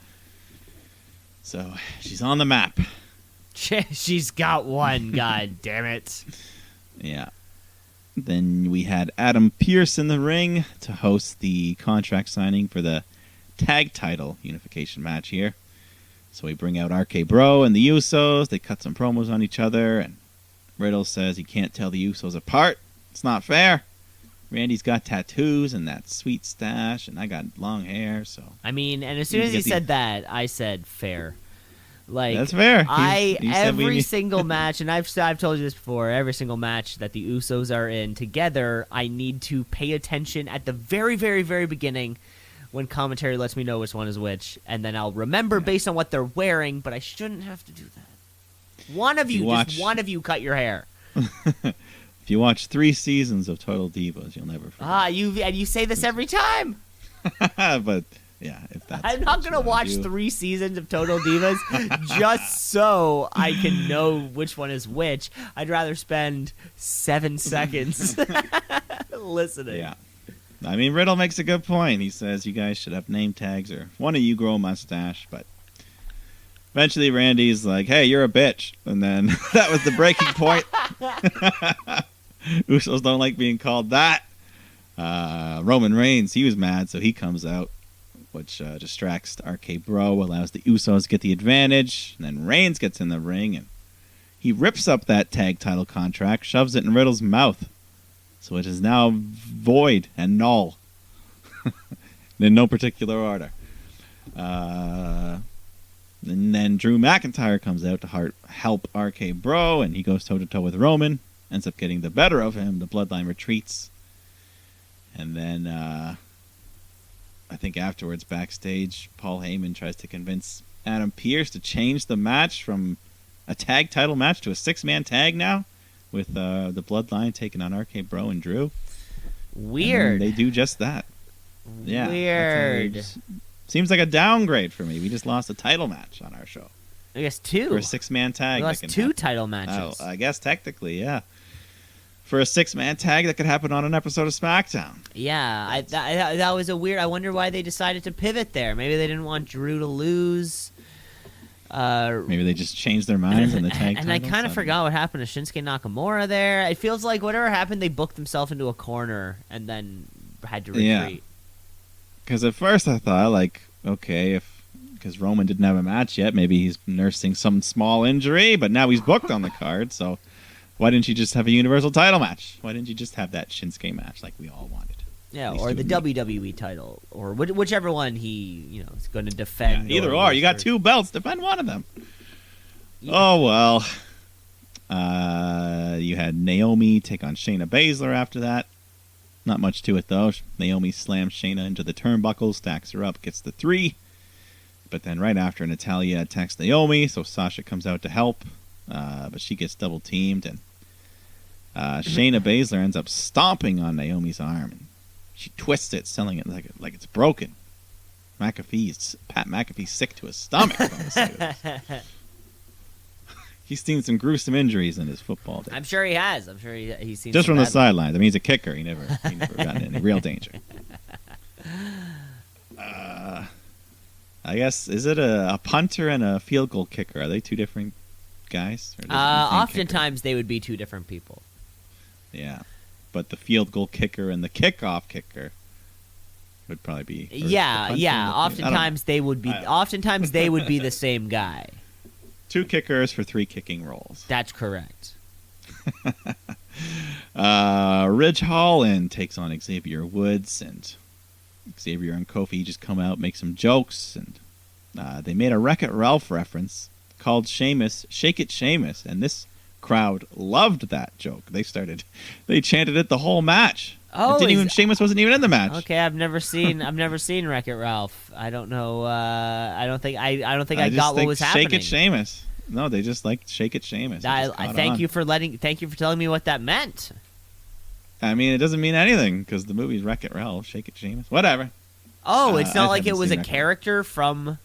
So she's on the map. She's got one, god damn it. Yeah. Then we had Adam Pearce in the ring to host the contract signing for the tag title unification match here. So we bring out RK Bro and the Usos. They cut some promos on each other, and Riddle says he can't tell the Usos apart. It's not fair. Randy's got tattoos and that sweet stash, and I got long hair, so... I mean, and as soon as he said that, I said fair. Like, that's fair. Every single match, and I've told you this before, every single match that the Usos are in together, I need to pay attention at the very, very, very beginning when commentary lets me know which one is which, and then I'll remember based on what they're wearing, but I shouldn't have to do that. Just one of you cut your hair. If you watch 3 seasons of Total Divas, you'll never forget. You say this every time. But yeah, if that's I'm not gonna watch 3 seasons of Total Divas just so I can know which one is which. I'd rather spend 7 seconds listening. Yeah, I mean, Riddle makes a good point. He says you guys should have name tags, or one of you grow a mustache. But eventually, Randy's like, "Hey, you're a bitch," and then that was the breaking point. Usos don't like being called that. Roman Reigns, he was mad, so he comes out, which distracts RK Bro, allows the Usos to get the advantage. And then Reigns gets in the ring, and he rips up that tag title contract, shoves it in Riddle's mouth. So it is now void and null. In no particular order. And then Drew McIntyre comes out to help RK Bro, and he goes toe-to-toe with Roman. Ends up getting the better of him. The Bloodline retreats. And then, I think afterwards, backstage, Paul Heyman tries to convince Adam Pearce to change the match from a tag title match to a 6-man tag now, with the Bloodline taking on RK Bro and Drew. Weird. And they do just that. Yeah. Weird. Seems like a downgrade for me. We just lost a title match on our show. I guess 2. For a 6-man tag. We lost 2 title matches. Oh, I guess technically, yeah. For a 6-man tag that could happen on an episode of SmackDown. Yeah, that was a weird... I wonder why they decided to pivot there. Maybe they didn't want Drew to lose. Maybe they just changed their minds on the tag And I kind of forgot what happened to Shinsuke Nakamura there. It feels like whatever happened, they booked themselves into a corner and then had to retreat. Yeah. Because at first I thought, like, okay, because Roman didn't have a match yet, maybe he's nursing some small injury, but now he's booked on the card, so why didn't you just have a Universal title match? Why didn't you just have that Shinsuke match like we all wanted? Yeah, or the WWE title, or whichever one he is going to defend. Yeah, either or. You got 2 belts. Defend one of them. Yeah. Oh, well. You had Naomi take on Shayna Baszler after that. Not much to it, though. Naomi slams Shayna into the turnbuckle, stacks her up, gets the 3. But then right after, Natalya attacks Naomi, so Sasha comes out to help. But she gets double-teamed, and Shayna Baszler ends up stomping on Naomi's arm. And she twists it, selling it like it's broken. Pat McAfee's sick to his stomach. He's seen some gruesome injuries in his football days. I'm sure he has. I'm sure he's seen Just some from the bad- sidelines. I mean, he's a kicker. He never got in any real danger. I guess, is it a punter and a field goal kicker? Are they two different guys? Or is it the same Oftentimes they would be two different people. kicker? Yeah. But the field goal kicker and the kickoff kicker would probably be. or the Yeah, punter yeah. and the- I don't know. Oftentimes they would be. Oftentimes they would be the same guy. 2 kickers for 3 kicking roles. That's correct. Ridge Holland takes on Xavier Woods, and Xavier and Kofi just come out, make some jokes, and they made a Wreck-It Ralph reference called Sheamus, Shake It Sheamus, and this crowd loved that joke. They chanted it the whole match. Oh, It didn't even, Sheamus wasn't even in the match. Okay, I've never seen Wreck-It Ralph. I don't know. I don't think I just got what think was Shake happening. It Sheamus. No, they just like Shake It Sheamus. I thank you for telling me what that meant. I mean, it doesn't mean anything because the movie's Wreck-It Ralph, Shake It Sheamus, whatever. Oh, it's not I like it haven't was a seen Wreck-It Ralph. character from.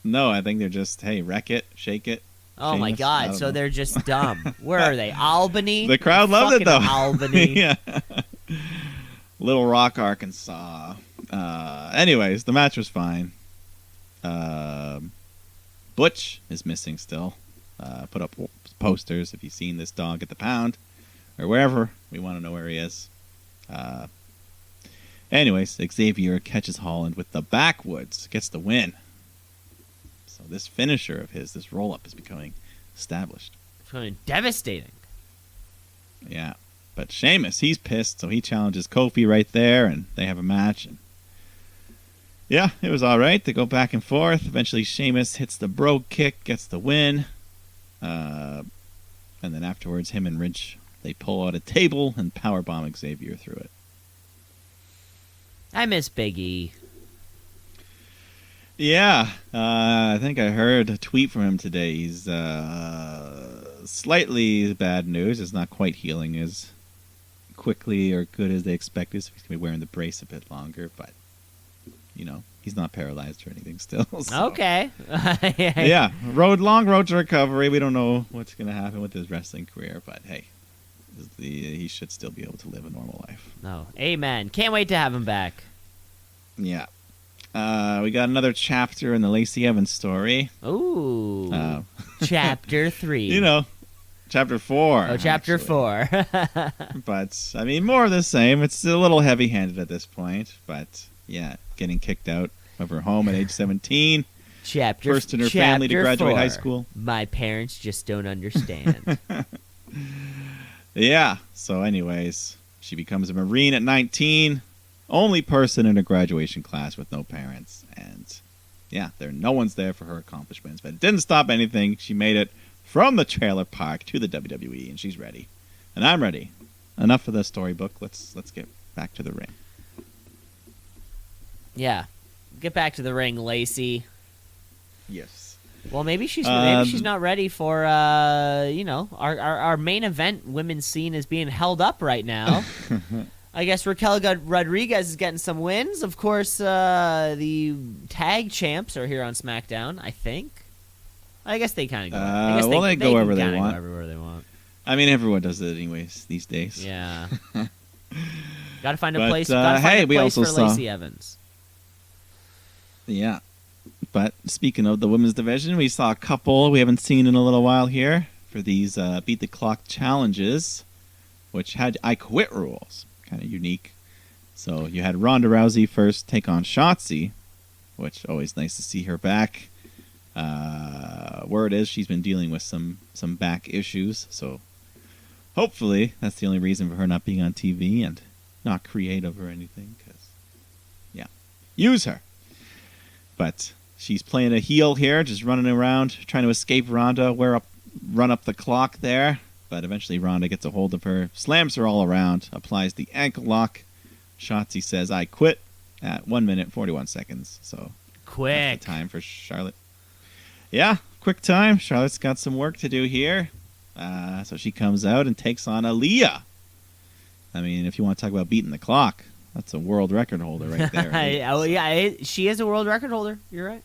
No, I think they're just, hey, wreck it, shake it. Oh my Sheamus? I God! don't So know. they're just dumb. Where are they? Albany. The crowd loved it, Fucking though. Albany. Yeah. Little Rock, Arkansas. Anyways, the match was fine. Butch is missing still. Put up posters if you've seen this dog at the pound or wherever. We want to know where he is. Anyways, Xavier catches Holland with the backwoods, gets the win. So this finisher of his, this roll-up, is becoming established. It's going to be devastating. Yeah. But Sheamus, he's pissed, so he challenges Kofi right there, and they have a match. And yeah, it was all right. They go back and forth. Eventually, Sheamus hits the brogue kick, gets the win. And then afterwards, him and Ridge, they pull out a table and powerbomb Xavier through it. I miss Big E. Yeah, I think I heard a tweet from him today. He's slightly bad news. It's not quite healing as quickly or good as they expected. So he's going to be wearing the brace a bit longer. But, you know, he's not paralyzed or anything still. So. Okay. Yeah, long road to recovery. We don't know what's going to happen with his wrestling career. But, hey, he should still be able to live a normal life. No. Amen. Can't wait to have him back. Yeah. We got another chapter in the Lacey Evans story. Ooh. Chapter 3. You know, chapter 4. Oh, chapter actually. 4. But, I mean, more of the same. It's a little heavy-handed at this point. But, yeah, getting kicked out of her home at age 17. Chapter First in her family to chapter graduate 4. high school. My parents just don't understand. Yeah. So, anyways, she becomes a Marine at 19. Only person in a graduation class with no parents. And, yeah, no one's there for her accomplishments. But it didn't stop anything. She made it from the trailer park to the WWE, and she's ready. And I'm ready. Enough of the storybook. Let's get back to the ring. Yeah. Get back to the ring, Lacey. Yes. Well, maybe she's not ready for our main event women's scene is being held up right now. I guess Raquel Rodriguez is getting some wins. Of course, the tag champs are here on SmackDown. I think. I guess they kind of go. I guess they go wherever they want. Go everywhere they want. I mean, everyone does it anyways these days. Yeah. Got to find a But, place. Got to find hey, a we place also for saw- Lacey Evans. Yeah. But speaking of the women's division, we saw a couple we haven't seen in a little while here for these Beat the Clock challenges, which had I Quit rules. Kind of unique. So you had Ronda Rousey first take on Shotzi, which always nice to see her back. Word is she's been dealing with some back issues, so hopefully that's the only reason for her not being on TV and not creative or anything. Because, yeah, use her. But she's playing a heel here, just running around, trying to escape Ronda, run up the clock there. But eventually Ronda gets a hold of her, slams her all around, applies the ankle lock. Shotzi says, I quit at 1 minute, 41 seconds. So Quick. that's the time for Charlotte. Yeah, quick time. Charlotte's got some work to do here. So she comes out and takes on Aaliyah. I mean, if you want to talk about beating the clock, that's a world record holder right there. Right? Oh yeah, she is a world record holder. You're right.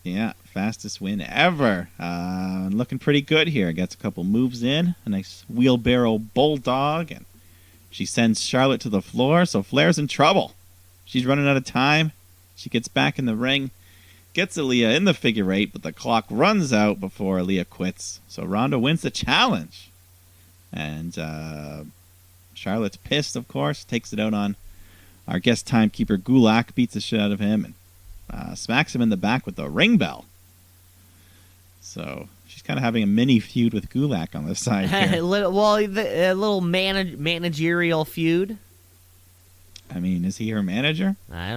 Yeah, fastest win ever. Looking pretty good here. Gets a couple moves in. A nice wheelbarrow bulldog. And she sends Charlotte to the floor, so Flair's in trouble. She's running out of time. She gets back in the ring. Gets Aaliyah in the figure eight, but the clock runs out before Aaliyah quits. So Ronda wins the challenge. And Charlotte's pissed, of course. Takes it out on our guest timekeeper, Gulak. Beats the shit out of him and smacks him in the back with the ring bell. So she's kind of having a mini feud with Gulak on the side here. a little managerial feud. I mean, is he her manager? I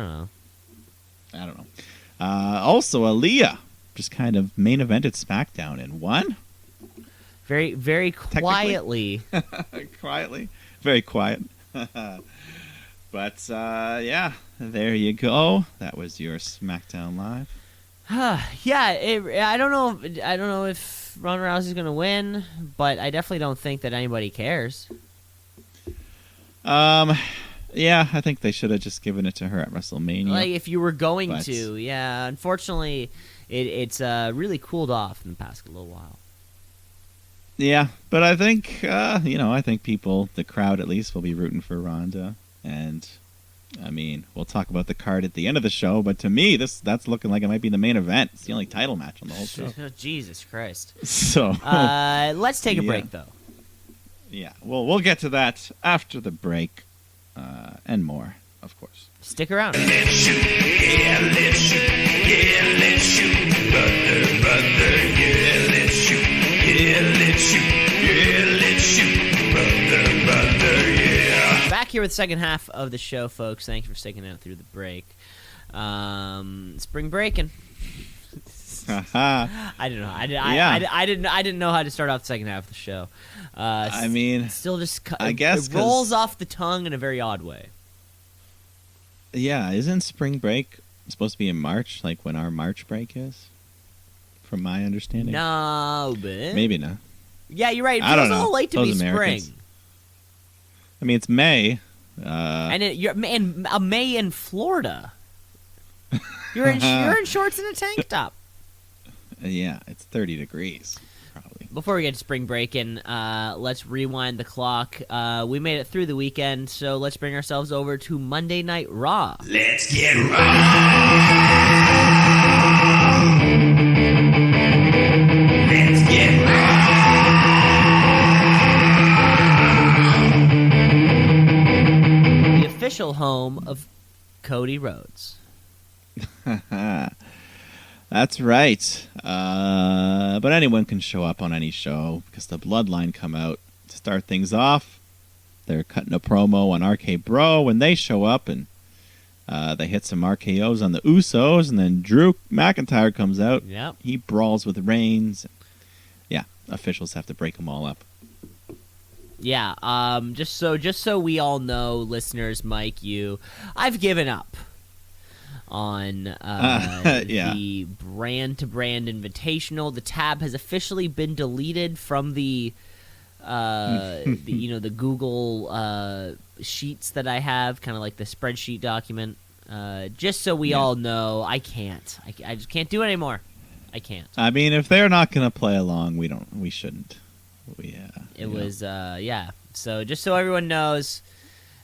don't know. Also, Aaliyah just kind of main evented SmackDown and won. Very, very quietly. Quietly. Very quiet. But, yeah, there you go. That was your SmackDown Live. I don't know if Ronda Rousey's going to win, but I definitely don't think that anybody cares. Yeah, I think they should have just given it to her at WrestleMania. Like, if you were going to, yeah. Unfortunately, it's really cooled off in the past little while. Yeah, but I think, I think people, the crowd at least, will be rooting for Ronda. And, I mean, we'll talk about the card at the end of the show, but to me, that's looking like it might be the main event. It's the only title match on the whole show. Jesus Christ. So, let's take a break, though. Yeah, well, we'll get to that after the break. And more, of course. Stick around. Let's shoot, yeah, let's shoot, yeah, let's shoot, brother, yeah, let's shoot, yeah, let's shoot, yeah, let's shoot, brother, yeah. Back here with the second half of the show, folks. Thank you for sticking out through the break. Spring Breakin. I don't know. I didn't know how to start off the second half of the show. I mean, still just I guess it rolls off the tongue in a very odd way. Yeah, isn't spring break supposed to be in March, like when our March break is? From my understanding. No, but maybe not. Yeah, you're right. It I don't feels a know. little late to Those be Americans. spring. I mean, it's May. And you're May in Florida. You're in shorts and a tank top. Yeah, it's 30 degrees, probably. Before we get to spring breaking, let's rewind the clock. We made it through the weekend, so let's bring ourselves over to Monday Night Raw. Let's get raw. Let's get raw. The official home of Cody Rhodes. That's right. But anyone can show up on any show because the Bloodline come out to start things off. They're cutting a promo on RK Bro when they show up, and they hit some RKOs on the Usos, and then Drew McIntyre comes out. Yep. He brawls with Reigns. Yeah, officials have to break them all up. Yeah. Just so we all know, listeners, Mike, I've given up on the brand-to-brand invitational. The tab has officially been deleted from the Google sheets that I have, kind of like the spreadsheet document. Just so we all know, I can't. I just can't do it anymore. I can't. I mean, if they're not going to play along, we shouldn't. So just so everyone knows,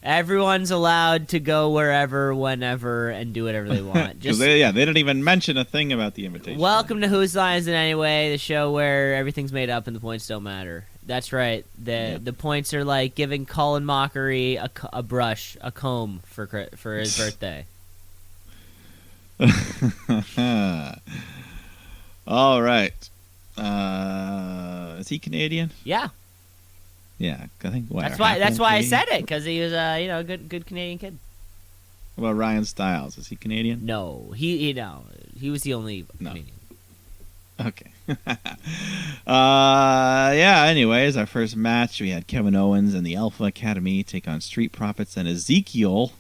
everyone's allowed to go wherever, whenever, and do whatever they want. They didn't even mention a thing about the invitation. Welcome to Whose Line Is It Anyway, the show where everything's made up and the points don't matter. That's right. The points are like giving Colin Mockery a brush, a comb for his birthday. All right. Is he Canadian? Yeah. Yeah, I think. That's why I said it, because he was a good Canadian kid. What about Ryan Stiles? Is he Canadian? No, he was the only Canadian. Okay. Anyways, our first match, we had Kevin Owens and the Alpha Academy take on Street Profits and Ezekiel.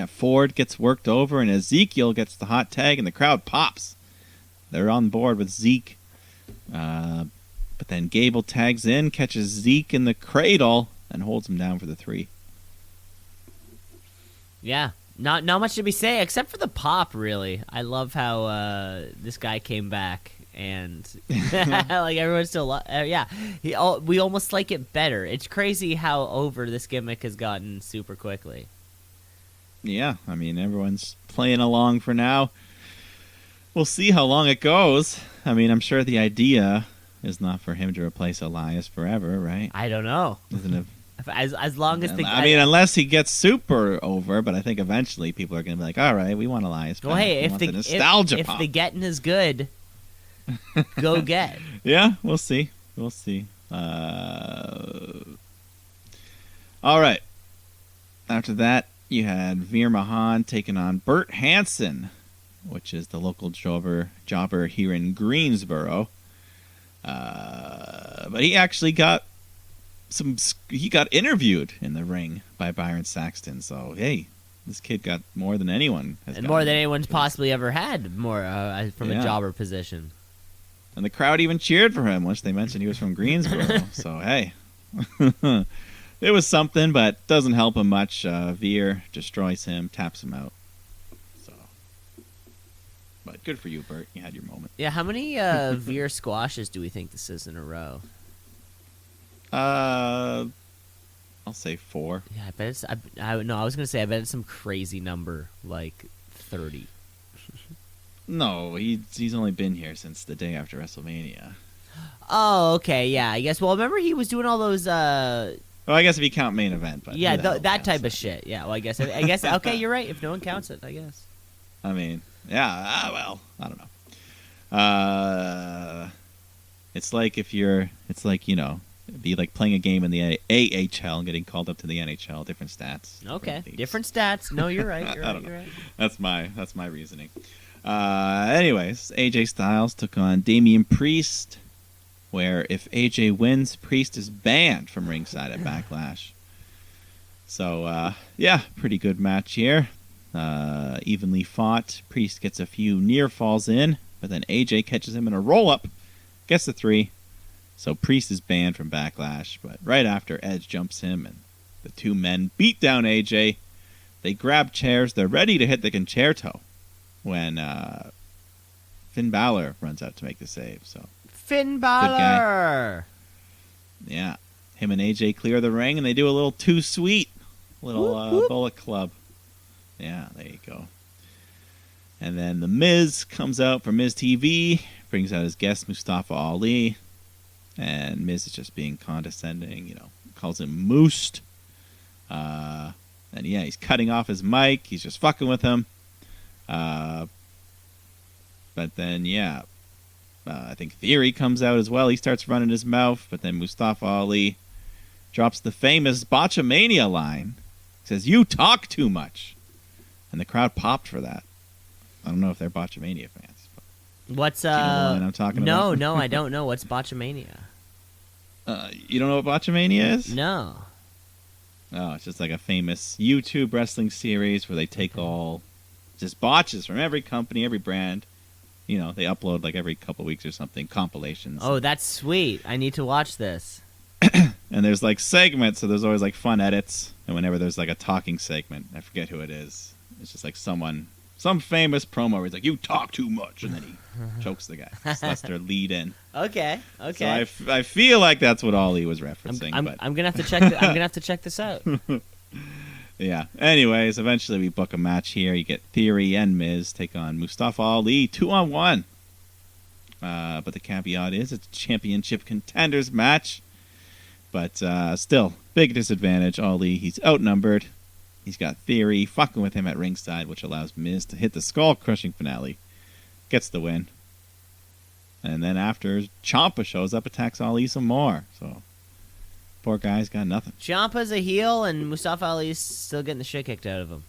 Ford gets worked over, and Ezekiel gets the hot tag, and the crowd pops. They're on board with Zeke. But then Gable tags in, catches Zeke in the cradle, and holds him down for the 3. Yeah. Not much to be say except for the pop. Really, I love how this guy came back and like everyone's still we almost like it better. It's crazy how over this gimmick has gotten super quickly. Yeah, I mean everyone's playing along for now. We'll see how long it goes. I mean, I'm sure the idea is not for him to replace Elias forever, right? I don't know. Isn't it? As long as I mean, unless he gets super over, but I think eventually people are going to be like, all right, we want Elias back. Well, hey, if the getting is good, go get. Yeah, we'll see. We'll see. All right. After that, you had Veer Mahan taking on Bert Hansen, which is the local jobber here in Greensboro. But he actually got interviewed in the ring by Byron Saxton. So, hey, this kid got more than anyone has and more than anyone's possibly ever had from a jobber position. And the crowd even cheered for him once they mentioned he was from Greensboro. So, hey, it was something, but doesn't help him much. Veer destroys him, taps him out. So, but good for you, Bert. You had your moment. Yeah, how many Veer squashes do we think this is in a row? I'll say 4. Yeah, I bet it's. I was gonna say I bet it's some crazy number like 30. No, he's only been here since the day after WrestleMania. Oh, okay, yeah. I guess. Well, remember he was doing all those. Well, I guess if you count main event, but yeah, that type of shit. Yeah, well, I guess. Okay, you're right. If no one counts it, I guess. I mean, yeah. Well, I don't know. It's like it'd be like playing a game in the AHL and getting called up to the NHL. Different stats. Okay, different stats. No, you're right. You're right. That's my reasoning. Anyways, AJ Styles took on Damian Priest, where if AJ wins, Priest is banned from ringside at Backlash. So, yeah, pretty good match here. Evenly fought. Priest gets a few near falls in, but then AJ catches him in a roll-up, gets the 3. So Priest is banned from Backlash, but right after, Edge jumps him, and the two men beat down AJ. They grab chairs. They're ready to hit the concerto when Finn Balor runs out to make the save. So Finn Balor! Yeah. Him and AJ clear the ring, and they do a little too sweet. Little Bullet Club. Yeah, there you go. And then The Miz comes out for Miz TV, brings out his guest, Mustafa Ali. And Miz is just being condescending, calls him Moosed. And yeah, he's cutting off his mic. He's just fucking with him. But then, yeah, I think Theory comes out as well. He starts running his mouth, but then Mustafa Ali drops the famous Botchamania line. Says, "You talk too much." And the crowd popped for that. I don't know if they're Botchamania fans. What's Do you know the line I'm talking about? No, I don't know. What's Botchamania? You don't know what Botchamania is? No. Oh, it's just like a famous YouTube wrestling series where they take all just botches from every company, every brand. They upload like every couple weeks or something, compilations. Oh, that's sweet. I need to watch this. And there's like segments, so there's always like fun edits. And whenever there's like a talking segment, I forget who it is. It's just like some famous promo where he's like, "You talk too much," and then he chokes the guy. So that's their lead in. Okay. So I feel like that's what Ollie was referencing. I'm gonna have to check. I'm gonna have to check this out. Yeah. Anyways, eventually we book a match here. You get Theory and Miz take on Mustafa Ali 2-on-1. But the caveat is it's a championship contenders match. But still, big disadvantage. Ali, he's outnumbered. He's got Theory fucking with him at ringside, which allows Miz to hit the skull-crushing finale. Gets the win. And then after, Ciampa shows up, attacks Ali some more. So, poor guy's got nothing. Ciampa's a heel, and Mustafa Ali's still getting the shit kicked out of him.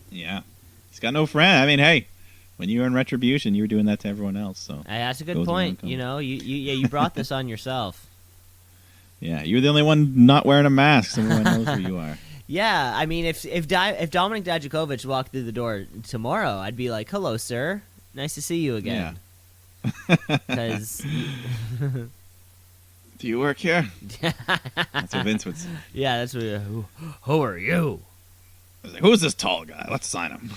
Yeah. He's got no friend. I mean, hey, when you were in Retribution, you were doing that to everyone else. So hey, that's a good point. You brought this on yourself. Yeah, you're the only one not wearing a mask, so everyone knows who you are. Yeah, I mean, if Dominic Dijakovic walked through the door tomorrow, I'd be like, "Hello, sir. Nice to see you again." Because do you work here? That's what Vince would say. Yeah, that's what. Who are you? I was like, who's this tall guy? Let's sign him.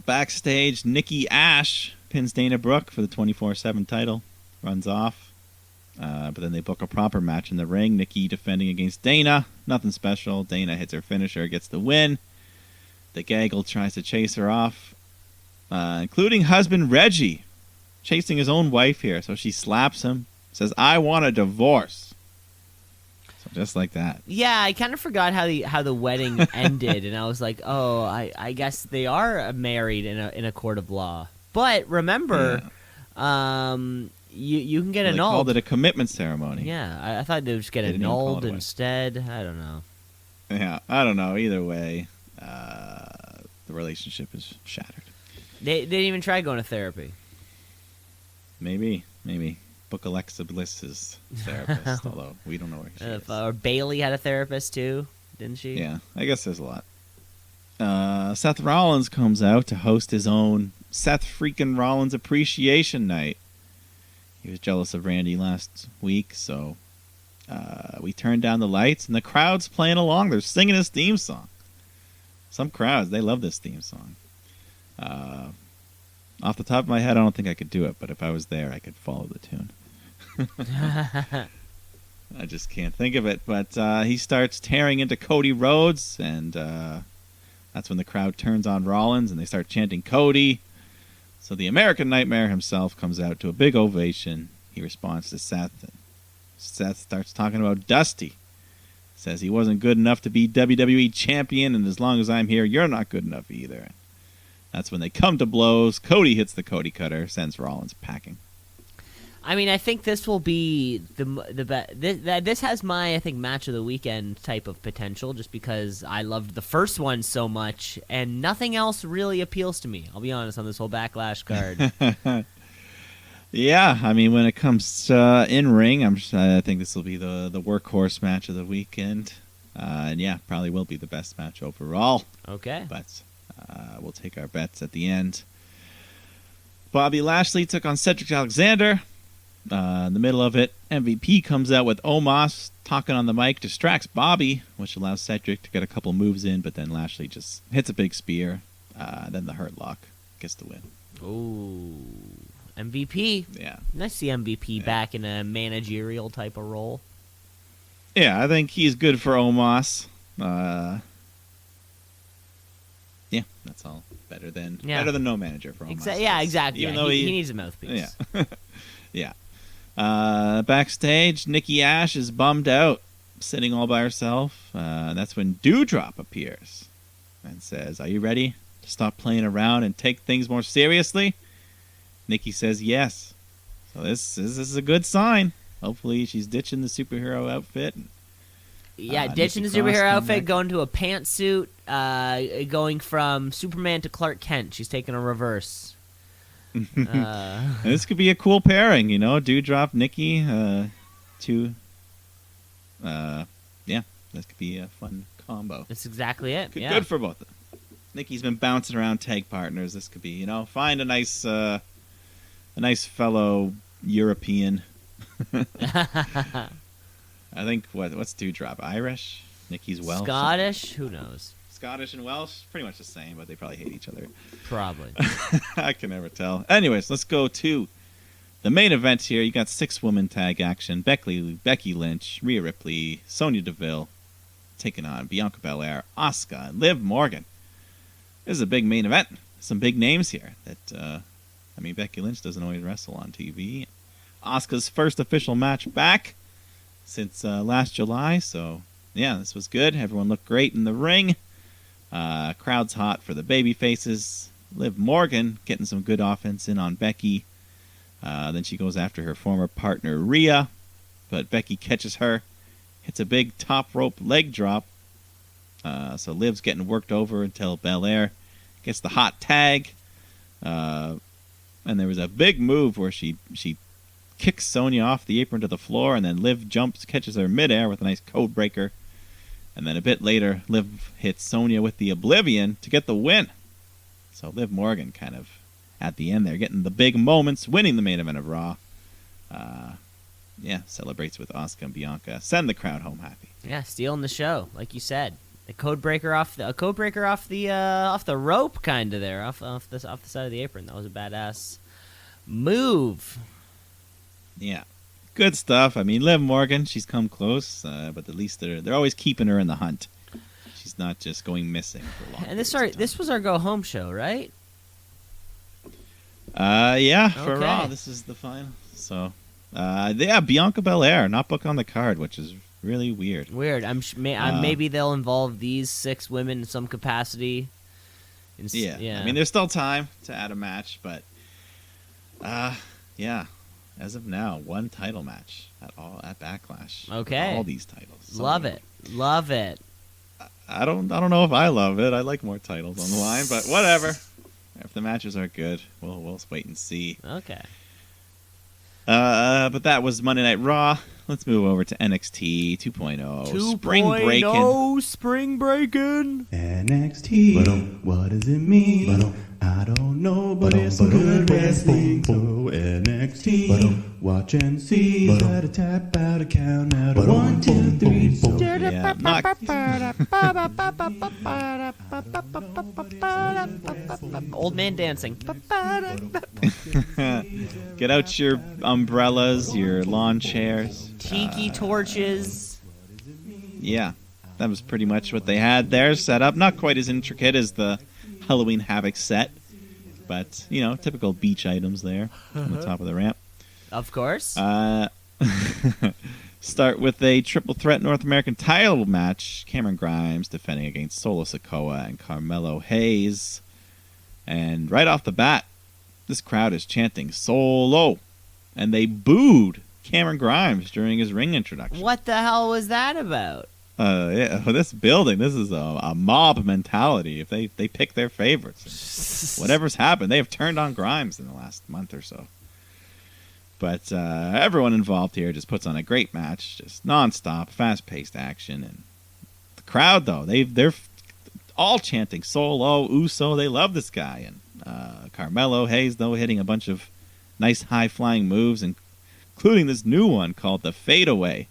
Backstage, Nikki Ash pins Dana Brooke for the 24/7 title. Runs off. But then they book a proper match in the ring. Nikki defending against Dana. Nothing special. Dana hits her finisher, gets the win. The gaggle tries to chase her off, including husband Reggie, chasing his own wife here. So she slaps him, says, I want a divorce. So just like that. Yeah, I kind of forgot how the wedding ended, and I was like, oh, I guess they are married in a court of law. But remember, you can get annulled. They called it a commitment ceremony. Yeah, I thought they would just get annulled instead. I don't know. Yeah, I don't know. Either way, the relationship is shattered. They didn't even try going to therapy. Maybe. Book Alexa Bliss's therapist, although we don't know where she is. Or Bailey had a therapist too, didn't she? Yeah, I guess there's a lot. Seth Rollins comes out to host his own Seth freaking Rollins Appreciation Night. He was jealous of Randy last week, so we turned down the lights, and the crowd's playing along. They're singing his theme song. Some crowds, they love this theme song. Off the top of my head, I don't think I could do it, but if I was there, I could follow the tune. I just can't think of it. But he starts tearing into Cody Rhodes, and that's when the crowd turns on Rollins, and they start chanting Cody. So the American Nightmare himself comes out to a big ovation. He responds to Seth, and Seth starts talking about Dusty. Says he wasn't good enough to be WWE champion, and as long as I'm here, you're not good enough either. That's when they come to blows. Cody hits the Cody Cutter, sends Rollins packing. I mean, I think this will be this has my, I think, match of the weekend type of potential, just because I loved the first one so much, and nothing else really appeals to me. I'll be honest on this whole Backlash card. Yeah, I mean, when it comes in ring, I think this will be the workhorse match of the weekend, and yeah, probably will be the best match overall. Okay, but we'll take our bets at the end. Bobby Lashley took on Cedric Alexander. In the middle of it, MVP comes out with Omos talking on the mic, distracts Bobby, which allows Cedric to get a couple moves in, but then Lashley just hits a big spear. Then the Hurt Lock gets the win. Ooh, MVP. Yeah. Nice to see MVP back in a managerial type of role. Yeah, I think he's good for Omos. Yeah, that's all. Better than no manager for Omos. Yeah, exactly. Even though though he needs a mouthpiece. Yeah. Yeah. Backstage, Nikki Ash is bummed out, sitting all by herself. That's when Doudrop appears and says, "Are you ready to stop playing around and take things more seriously?" Nikki says yes. So this is a good sign. Hopefully she's ditching the superhero outfit. Yeah, ditching the superhero outfit, going to a pantsuit, going from Superman to Clark Kent. She's taking a reverse. This could be a cool pairing, Doudrop, Nikki, yeah, this could be a fun combo. That's exactly it. Good for both of them. Nikki's been bouncing around tag partners. This could be, find a nice fellow European. I think what's Doudrop? Irish? Nikki's Welsh? Scottish? Who knows? Scottish and Welsh, pretty much the same, but they probably hate each other. Probably. I can never tell. Anyways, let's go to the main event here. You got 6-woman tag action. Becky Lynch, Rhea Ripley, Sonya Deville taking on Bianca Belair, Asuka, and Liv Morgan. This is a big main event. Some big names here. Becky Lynch doesn't always wrestle on TV. Asuka's first official match back since last July, so yeah, this was good. Everyone looked great in the ring. Crowd's hot for the baby faces. Liv Morgan getting some good offense in on Becky. Then she goes after her former partner Rhea, but Becky catches her, hits a big top rope leg drop. So Liv's getting worked over until Belair gets the hot tag. And there was a big move where she kicks Sonya off the apron to the floor, and then Liv catches her midair with a nice code breaker. And then a bit later, Liv hits Sonya with the Oblivion to get the win. So Liv Morgan kind of, at the end there, getting the big moments, winning the main event of Raw. celebrates with Asuka and Bianca. Send the crowd home happy. Yeah, stealing the show, like you said. The code breaker off the rope, kind of there, off the side of the apron. That was a badass move. Yeah, good stuff. I mean, Liv Morgan, she's come close, but at least they're always keeping her in the hunt. She's not just going missing for long. And this was our go home show, right? Yeah, for Okay. Raw, this is the final. So, Bianca Belair not booked on the card, which is really weird. Weird. Maybe they'll involve these 6 women in some capacity. Yeah. I mean, there's still time to add a match, but as of now, 1 title match at Backlash. Okay. All these titles. So Love it. I don't know if I love it. I like more titles on the line, but whatever. If the matches are good, we'll wait and see. Okay. But that was Monday Night Raw. Let's move over to NXT 2.0. Spring Breakin. Spring Breakin. NXT, what does it mean? I don't know, but it's some good wrestling. So NXT, watch and see. Gotta tap out a count out of 1, 2, 3. So Yeah, Old man dancing. get out your umbrellas, your lawn chairs. Tiki torches. Yeah, that was pretty much what they had there set up. Not quite as intricate as the Halloween Havoc set, but, typical beach items there on the top of the ramp. Of course. Start with a triple threat North American title match. Cameron Grimes defending against Solo Sikoa and Carmelo Hayes. And right off the bat, this crowd is chanting Solo. And they booed Cameron Grimes during his ring introduction. What the hell was that about? This building, this is a mob mentality. If they pick their favorites. Whatever's happened, they have turned on Grimes in the last month or so. But everyone involved here just puts on a great match, just nonstop, fast-paced action. And the crowd, though, they're all chanting Solo, Uso. They love this guy. And Carmelo Hayes, though, hitting a bunch of nice high-flying moves, including this new one called the Fadeaway,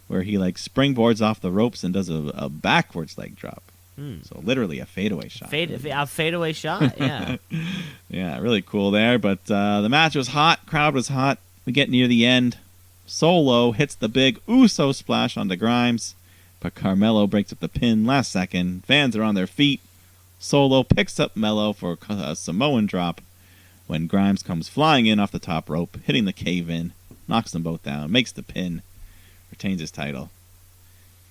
where he springboards off the ropes and does a backwards leg drop. So literally a fadeaway shot. A fadeaway shot, yeah. Yeah, really cool there. But the match was hot. Crowd was hot. We get near the end. Solo hits the big Uso splash onto Grimes, but Carmelo breaks up the pin last second. Fans are on their feet. Solo picks up Melo for a Samoan drop when Grimes comes flying in off the top rope, hitting the cave-in, knocks them both down, makes the pin, retains his title.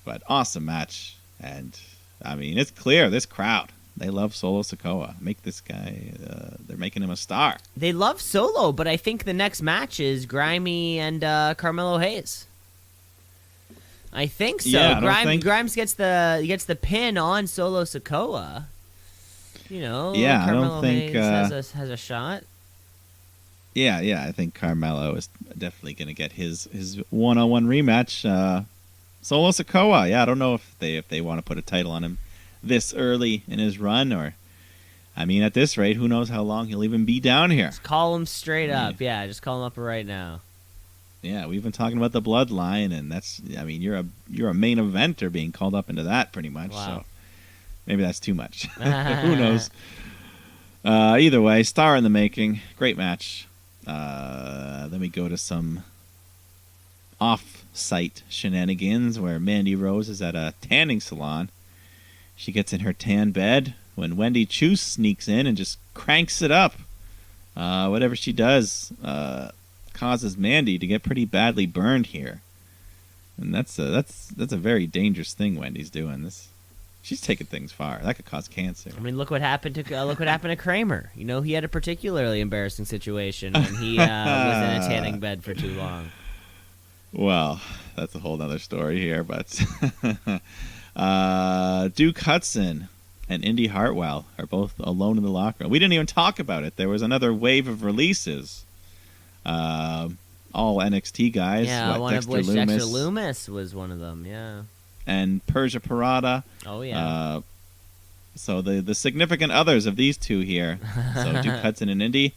But awesome match. And, I mean, it's clear, this crowd, they love Solo Sikoa. Make this guy, they're making him a star. They love Solo, but I think the next match is Grimy and Carmelo Hayes. I think so. Yeah, Grimes gets the pin on Solo Sikoa. Carmelo I don't think Hayes has a shot. Yeah, I think Carmelo is definitely going to get his one-on-one rematch. Solo Sikoa, I don't know if they want to put a title on him this early in his run, or, I mean, at this rate, who knows how long he'll even be down here. Just call him straight up. Yeah, just call him up right now. Yeah, we've been talking about the bloodline, and that's, I mean, you're a main eventer being called up into that pretty much. Wow. So maybe that's too much. Who knows? Either way, star in the making. Great match. Then we go to some off-site shenanigans where Mandy Rose is at a tanning salon. She gets in her tan bed when Wendy Choo sneaks in and just cranks it up. Whatever she does causes Mandy to get pretty badly burned here, and that's a very dangerous thing Wendy's doing. She's taking things far. That could cause cancer. I mean, look what happened to Kramer. He had a particularly embarrassing situation when he was in a tanning bed for too long. Well, that's a whole other story here, but Duke Hudson and Indy Hartwell are both alone in the locker room. We didn't even talk about it. There was another wave of releases. All NXT guys. Yeah, one Dexter of which Lumis, Dexter Lumis was one of them, yeah. And Persia Parada. Oh, yeah. So the significant others of these two here. So Duke Hudson and Indy.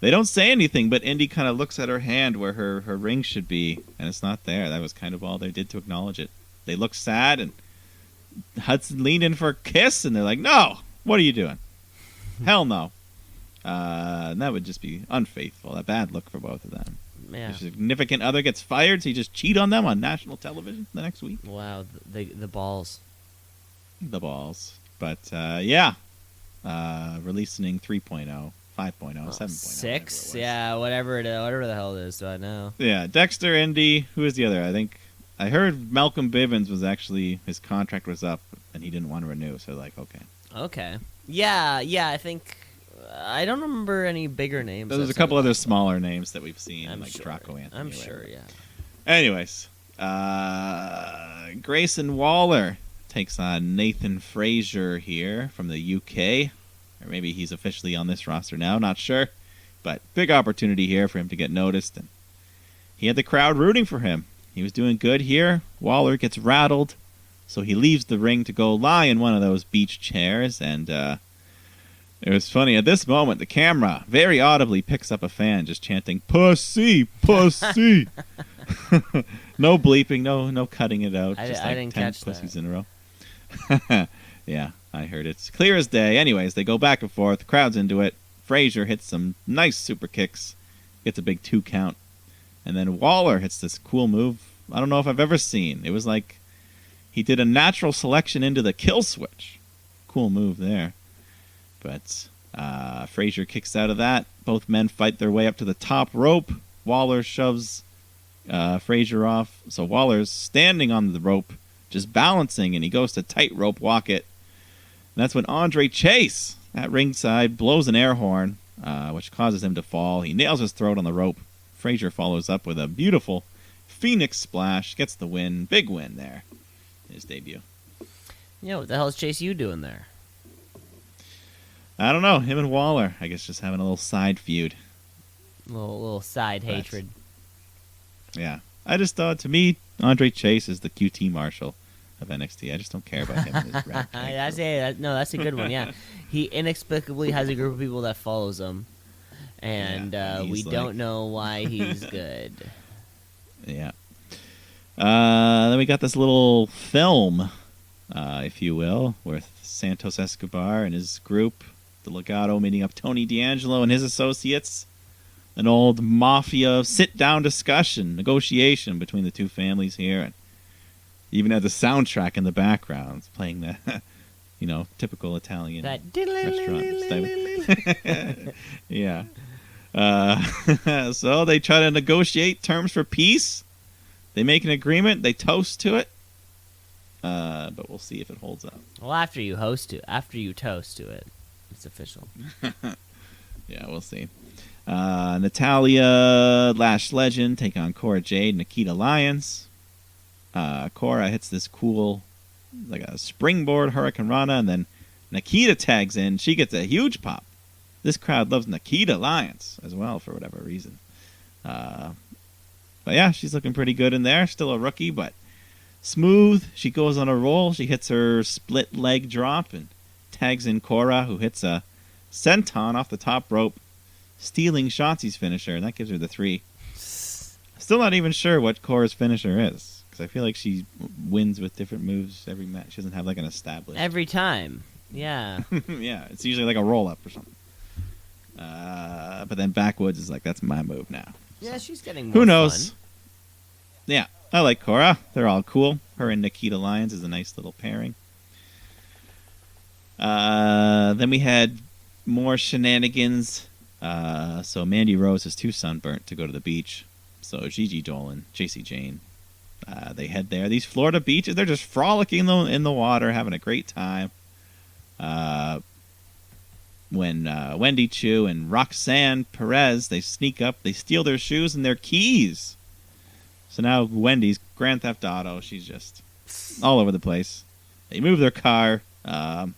They don't say anything, but Indy kind of looks at her hand where her ring should be, and it's not there. That was kind of all they did to acknowledge it. They look sad, and Hudson leaned in for a kiss, and they're like, no, what are you doing? Hell no. And that would just be unfaithful, a bad look for both of them. Yeah. Your significant other gets fired, so you just cheat on them on national television the next week. Wow, the balls. The balls. But, yeah. Releasing 3.0, 5.0, 7.0. 6? Yeah, whatever the hell it is, do I know? Yeah, Dexter, Indy. Who is the other? I heard Malcolm Bivens was actually, his contract was up, and he didn't want to renew, so like, okay. Okay. Yeah, I think... I don't remember any bigger names. There's a couple other smaller names that we've seen, I'm like sure. Draco Anthony. I'm sure, yeah. Anyways, Grayson Waller takes on Nathan Frazier here from the UK. Or maybe he's officially on this roster now, not sure. But big opportunity here for him to get noticed. And he had the crowd rooting for him. He was doing good here. Waller gets rattled, so he leaves the ring to go lie in one of those beach chairs. And it was funny. At this moment, the camera very audibly picks up a fan just chanting, "Pussy, pussy." No bleeping, no cutting it out. I just like didn't 10 catch pussies that. in a row. Yeah, I heard it's clear as day. Anyways, they go back and forth. The crowd's into it. Frazier hits some nice super kicks, gets a big 2 count. And then Waller hits this cool move I don't know if I've ever seen. It was like he did a natural selection into the kill switch. Cool move there. But Frazier kicks out of that. Both men fight their way up to the top rope. Waller shoves Frazier off. So Waller's standing on the rope, just balancing, and he goes to tightrope walk it. And that's when Andre Chase, at ringside, blows an air horn, which causes him to fall. He nails his throat on the rope. Frazier follows up with a beautiful Phoenix splash, gets the win. Big win there in his debut. What the hell is Chase you doing there? I don't know. Him and Waller, I guess, just having a little side feud. Little side hatred. Yeah. I just thought, to me, Andre Chase is the QT Marshall of NXT. I just don't care about him and his red tank. That's a good one, yeah. He inexplicably has a group of people that follows him, and we don't know why he's good. Yeah. Then we got this little film, if you will, with Santos Escobar and his group, the Legado, meeting up Tony D'Angelo and his associates. An old mafia sit-down discussion, negotiation between the two families here. And even had the soundtrack in the background, playing the, typical Italian restaurant. Yeah. So they try to negotiate terms for peace. They make an agreement. They toast to it. But we'll see if it holds up. Well, after you toast to it, it's official. Yeah, we'll see. Natalya, Lash Legend take on Cora Jade, Nikita Lyons. Cora hits this cool, like a springboard Hurricane Rana, and then Nikita tags in. She gets a huge pop. This crowd loves Nikita Lyons as well for whatever reason. But yeah, she's looking pretty good in there. Still a rookie, but smooth. She goes on a roll. She hits her split leg drop and tags in Cora, who hits a senton off the top rope, stealing Shotzi's finisher, and that gives her the 3. Still not even sure what Cora's finisher is, because I feel like she wins with different moves every match. She doesn't have like an established. Every time. Yeah. Yeah, it's usually like a roll-up or something. But then Backwoods is like, that's my move now. Yeah, she's getting more Who knows? fun. Yeah, I like Cora. They're all cool. Her and Nikita Lyons is a nice little pairing. Then we had more shenanigans. So Mandy Rose is too sunburnt to go to the beach. So Gigi Dolan, JC Jane, they head there. These Florida beaches, they're just frolicking in the water, having a great time. When Wendy Chu and Roxanne Perez, they sneak up, they steal their shoes and their keys. So now Wendy's Grand Theft Auto. She's just all over the place. They move their car. And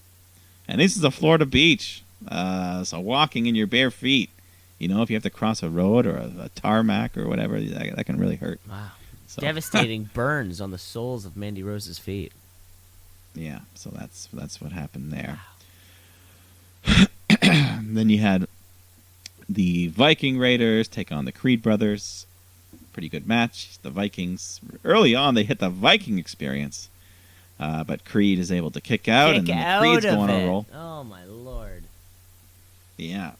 this is a Florida beach. So walking in your bare feet, if you have to cross a road or a tarmac or whatever, that can really hurt. Wow. So. Devastating burns on the soles of Mandy Rose's feet. Yeah, so that's what happened there. Then you had The Viking Raiders take on the Creed brothers. Pretty good match. The Vikings, early on, they hit the Viking experience. But Creed is able to kick out, and then the Creed's going on a roll. Oh, my Lord. Yeah.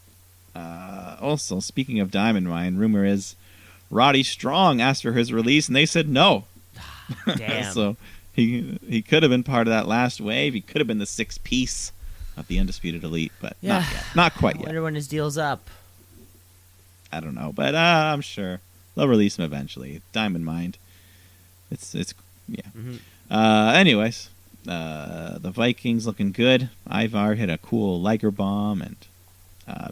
Also, speaking of Dynamite, rumor is Roddy Strong asked for his release, and they said no. Damn. So he could have been part of that last wave. He could have been the sixth piece of the Undisputed Elite, but not yet. Not quite I yet. wonder when his deal's up. I don't know, but I'm sure they'll release him eventually. Diamond Mind. It's yeah. Anyways, the Vikings looking good. Ivar hit a cool Liger bomb and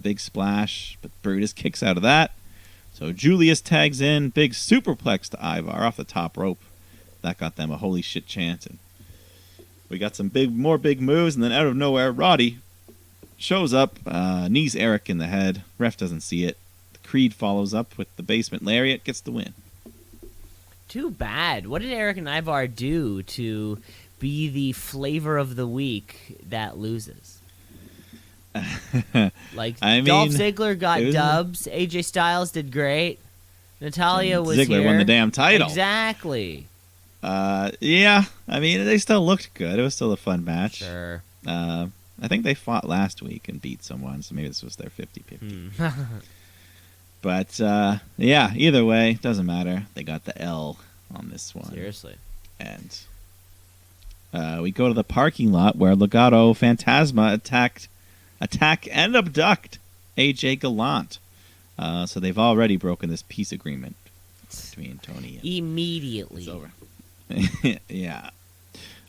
big splash, but Brutus kicks out of that. So Julius tags in, big superplex to Ivar off the top rope. That got them a holy shit chance, and we got some more big moves, and then out of nowhere, Roddy shows up, knees Eric in the head. Ref doesn't see it. Creed follows up with the basement lariat, gets the win. Too bad. What did Eric and Ivar do to be the flavor of the week that loses? Like, Dolph Ziggler got dubs. AJ Styles did great. Natalia was Ziggler here. won the damn title. Exactly. Yeah. I mean, they still looked good. It was still a fun match. Sure. I think they fought last week and beat someone, so maybe this was their 50-50. But, yeah, either way, doesn't matter. They got the L on this one. Seriously. And we go to the parking lot where Legado Fantasma attack and abduct AJ Gallant. So they've already broken this peace agreement between Tony and... Immediately. It's over. Yeah.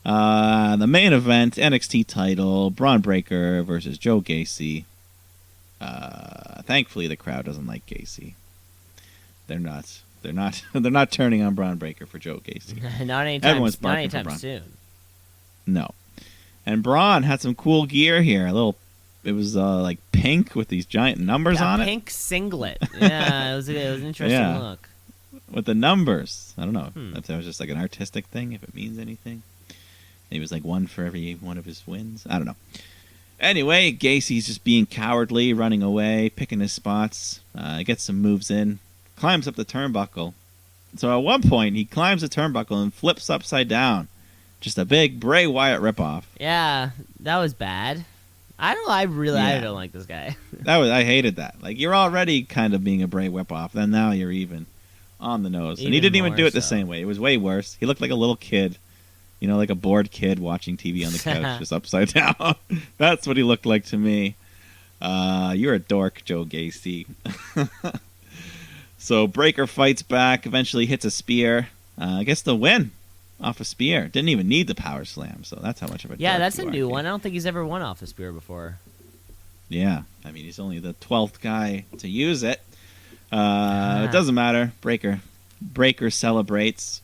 The main event, NXT title, Braun Breaker versus Joe Gacy. Thankfully, the crowd doesn't like Gacy. They're not turning on Braun Breaker for Joe Gacy. Not anytime. Everyone's Not barking for anytime Braun. soon. No. And Braun had some cool gear here. It was like pink with these giant numbers on it. Pink singlet. Yeah, it was an interesting Yeah. look. With the numbers. I don't know if that was just like an artistic thing, if it means anything. Maybe it was like one for every one of his wins. I don't know. Anyway, Gacy's just being cowardly, running away, picking his spots, gets some moves in, climbs up the turnbuckle. So at one point, he climbs the turnbuckle and flips upside down. Just a big Bray Wyatt ripoff. Yeah, that was bad. I don't like this guy. I hated that. Like, you're already kind of being a Bray ripoff, then now you're even on the nose. And he didn't even do it the same way. It was way worse. He looked like a little kid. You know, like a bored kid watching TV on the couch, just upside down. That's what he looked like to me. You're a dork, Joe Gacy. So Breaker fights back, eventually hits a spear. Gets the win off a spear. Didn't even need the power slam, so that's how much of a dork that's you a are, new kid. one. I don't think he's ever won off a spear before. Yeah, I mean, he's only the 12th guy to use it. It doesn't matter. Breaker celebrates.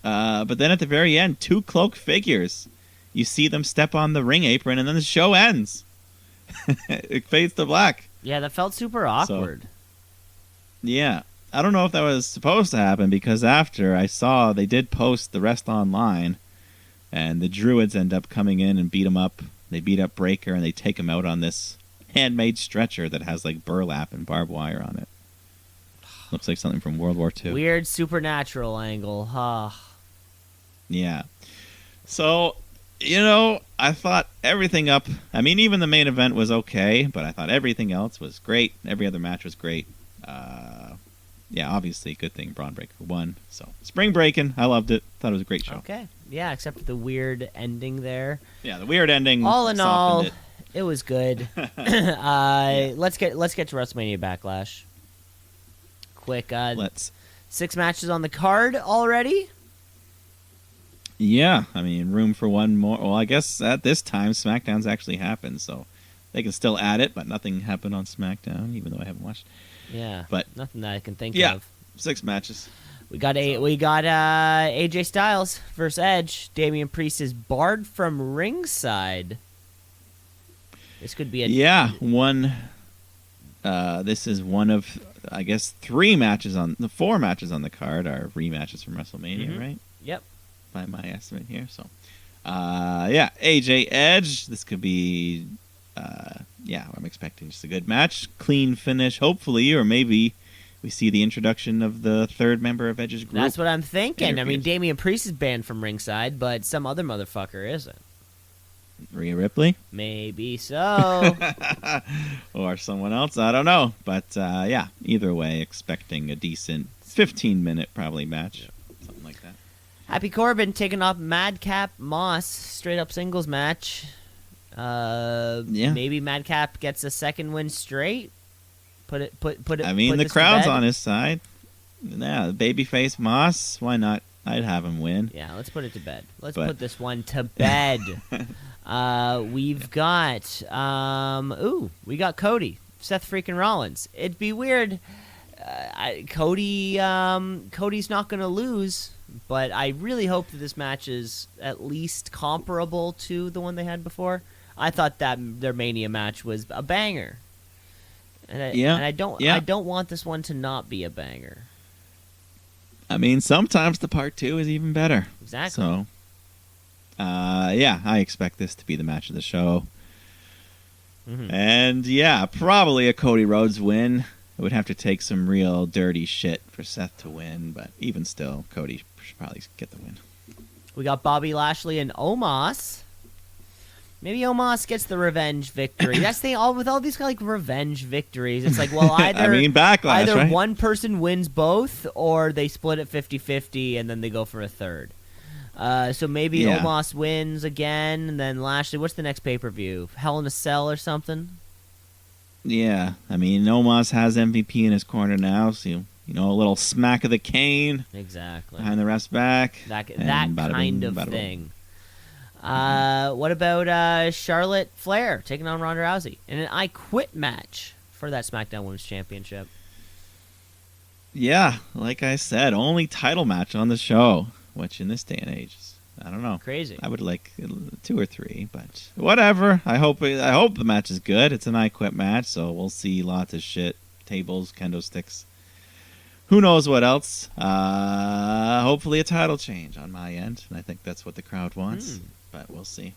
But then at the very end, two cloaked figures. You see them step on the ring apron, and then the show ends. It fades to black. Yeah, that felt super awkward. Yeah. I don't know if that was supposed to happen, because after I saw they did post the rest online, and the Druids end up coming in and beat him up. They beat up Breaker, and they take him out on this handmade stretcher that has like burlap and barbed wire on it. Looks like something from World War II. Weird supernatural angle, huh? Yeah. So, I thought everything up. I mean, even the main event was okay, but I thought everything else was great. Every other match was great. Yeah, obviously, good thing Braun Breaker won. So, Spring Breakin, I loved it. Thought it was a great show. Okay. Yeah, except for the weird ending there. Yeah, the weird ending. All in all, it. it was good. Let's get to WrestleMania Backlash. Quick, Let's. 6 matches on the card already. Yeah, I mean, room for one more. Well, I guess at this time, SmackDown's actually happened, so they can still add it, but nothing happened on SmackDown, even though I haven't watched. Yeah, but nothing that I can think yeah, of. 6 matches. We got AJ Styles versus Edge. Damian Priest is barred from ringside. This could be one. This is one of, I guess, 4 matches on the card are rematches from WrestleMania, right? Yep. By my estimate here. So, AJ Edge. This could be yeah, I'm expecting just a good match, clean finish, hopefully, or maybe we see the introduction of the third member of Edge's group. That's what I'm thinking. I mean, Interferes. Damian Priest is banned from ringside, but some other motherfucker isn't. Rhea Ripley? Maybe so. Or someone else, I don't know. But, yeah, either way, expecting a decent 15-minute probably match. Something like that. Happy Corbin taking off Madcap Moss, straight up singles match. Maybe Madcap gets a second win straight. Put it. I mean, put the this to crowd's bed. on his side. Yeah, babyface Moss, why not? I'd have him win. Yeah, let's put it to bed. Let's But- put this one to bed. We've got we got Cody, Seth freaking Rollins. It'd be weird. Cody's not gonna lose, but I really hope that this match is at least comparable to the one they had before. I thought that their Mania match was a banger, and I don't want this one to not be a banger. I mean, sometimes the part 2 is even better. Exactly. So, yeah, I expect this to be the match of the show. Mhm. And, yeah, probably a Cody Rhodes win. It would have to take some real dirty shit for Seth to win, but even still, Cody should probably get the win. We got Bobby Lashley and Omos. Maybe Omos gets the revenge victory. That's the thing. With all these like revenge victories, it's like, well, either I mean, Backlash, either right? one person wins both, or they split it 50-50 and then they go for a third. So maybe Yeah. Omos wins again, and then Lashley. What's the next pay-per-view? Hell in a Cell or something? Yeah, I mean, Omos has MVP in his corner now, so, you know, a little smack of the cane Exactly. behind the ref's back. That and bada kind bing, of bada boom. thing. What about Charlotte Flair taking on Ronda Rousey in an I Quit match for that SmackDown Women's Championship? Yeah, like I said, only title match on the show, which in this day and age, I don't know. Crazy. I would like 2 or 3, but whatever. I hope the match is good. It's an I Quit match, so we'll see lots of shit, tables, kendo sticks. Who knows what else? Hopefully a title change on my end, and I think that's what the crowd wants. But we'll see.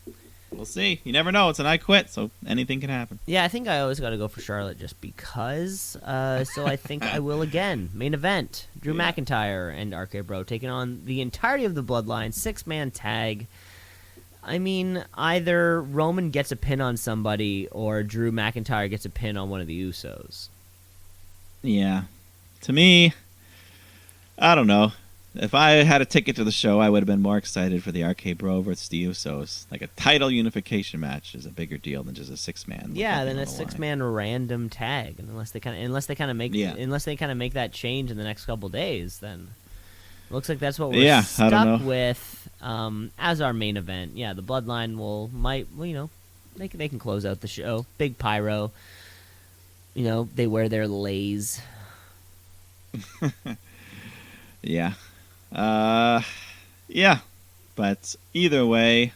We'll see. You never know. It's an I Quit, so anything can happen. Yeah, I think I always got to go for Charlotte just because. So I think I will again. Main event: Drew McIntyre and RK Bro taking on the entirety of the Bloodline 6-man tag. I mean, either Roman gets a pin on somebody or Drew McIntyre gets a pin on one of the Usos. Yeah. To me, I don't know. If I had a ticket to the show, I would have been more excited for the RK Bro versus the Usos. Like a title unification match is a bigger deal than just a 6-man. Yeah, than a 6-man random tag. And unless they kind of make that change in the next couple days, then it looks like that's what we're I don't stuck know. with as our main event. Yeah, the Bloodline they can close out the show. Big pyro. You know, they wear their leis. Yeah. Yeah. But either way,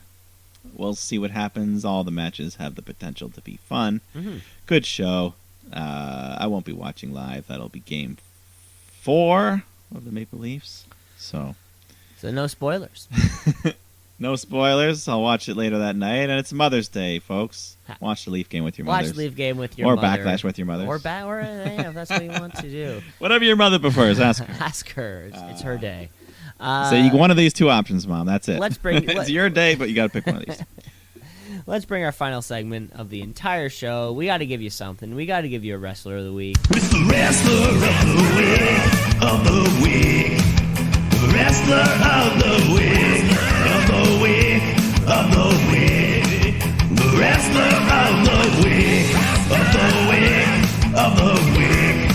we'll see what happens. All the matches have the potential to be fun. Mm-hmm. Good show. I won't be watching live. That'll be game 4 of the Maple Leafs. So no spoilers. no spoilers. I'll watch it later that night. And it's Mother's Day, folks. Watch the Leaf game with your Watch mothers. the Leaf game with your or mother. Backlash with your mothers. Or if that's what you want to do. Whatever your mother prefers, ask her. Ask her. It's her day. So you one of these 2 options, Mom. That's it. Let's bring- it's your day, but you got to pick one of these. Let's bring our final segment of the entire show. We got to give you something. We got to give you a wrestler of the week. It's the wrestler of the week, of the week. Wrestler of the week, of the week, of the week. The wrestler of the week, of the week, of the week.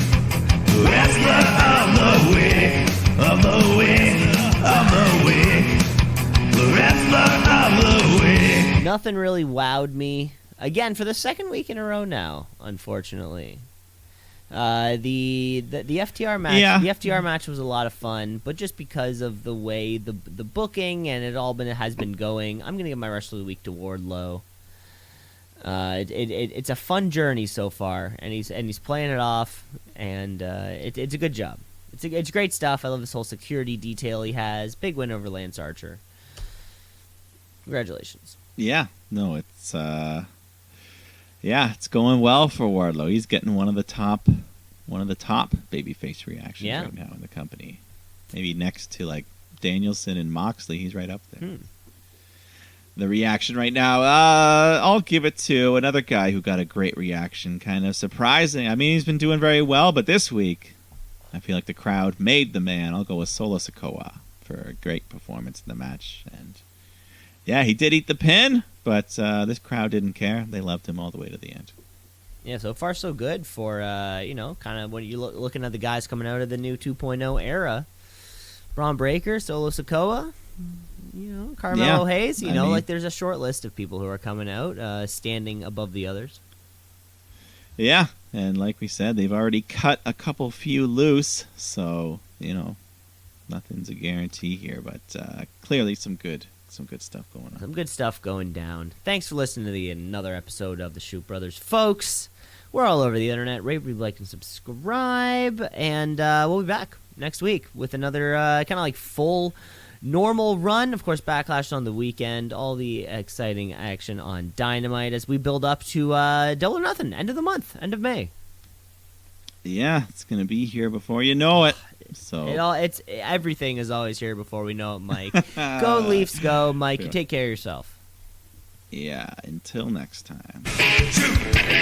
The wrestler of the week, of the week, of the week. The wrestler of the week. Nothing really wowed me. Again, for the second week in a row now, unfortunately. The FTR match. Yeah. The FTR match was a lot of fun, but just because of the way the booking and it has been going, I'm gonna give my wrestler of the week to Wardlow. It's a fun journey so far, and he's playing it off, and it's a good job. It's great stuff. I love this whole security detail he has. Big win over Lance Archer. Congratulations. Yeah, no, it's Yeah, it's going well for Wardlow. He's getting one of the top babyface reactions right now in the company. Maybe next to like Danielson and Moxley, he's right up there. The reaction right now, I'll give it to another guy who got a great reaction. Kind of surprising. I mean, he's been doing very well, but this week, I feel like the crowd made the man. I'll go with Solo Sikoa for a great performance in the match. And yeah, he did eat the pin, but this crowd didn't care. They loved him all the way to the end. Yeah, so far so good for, kind of when you're looking at the guys coming out of the new 2.0 era. Braun Breaker, Solo Sikoa, Carmelo Hayes, I mean, like there's a short list of people who are coming out, standing above the others. Yeah, and like we said, they've already cut a few loose, so, nothing's a guarantee here, but clearly some good stuff going on. Some good stuff going down. Thanks for listening to another episode of the Shoot Brothers, folks. We're all over the internet. Rate, read, like, and subscribe, and we'll be back next week with another kind of like full normal run. Of course, Backlash on the weekend. All the exciting action on Dynamite as we build up to Double or Nothing, end of the month, end of May. Yeah, it's gonna be here before you know it. So it's everything is always here before we know it, Mike. Go Leafs, go, Mike. You take care of yourself. Yeah, until next time. Shoot.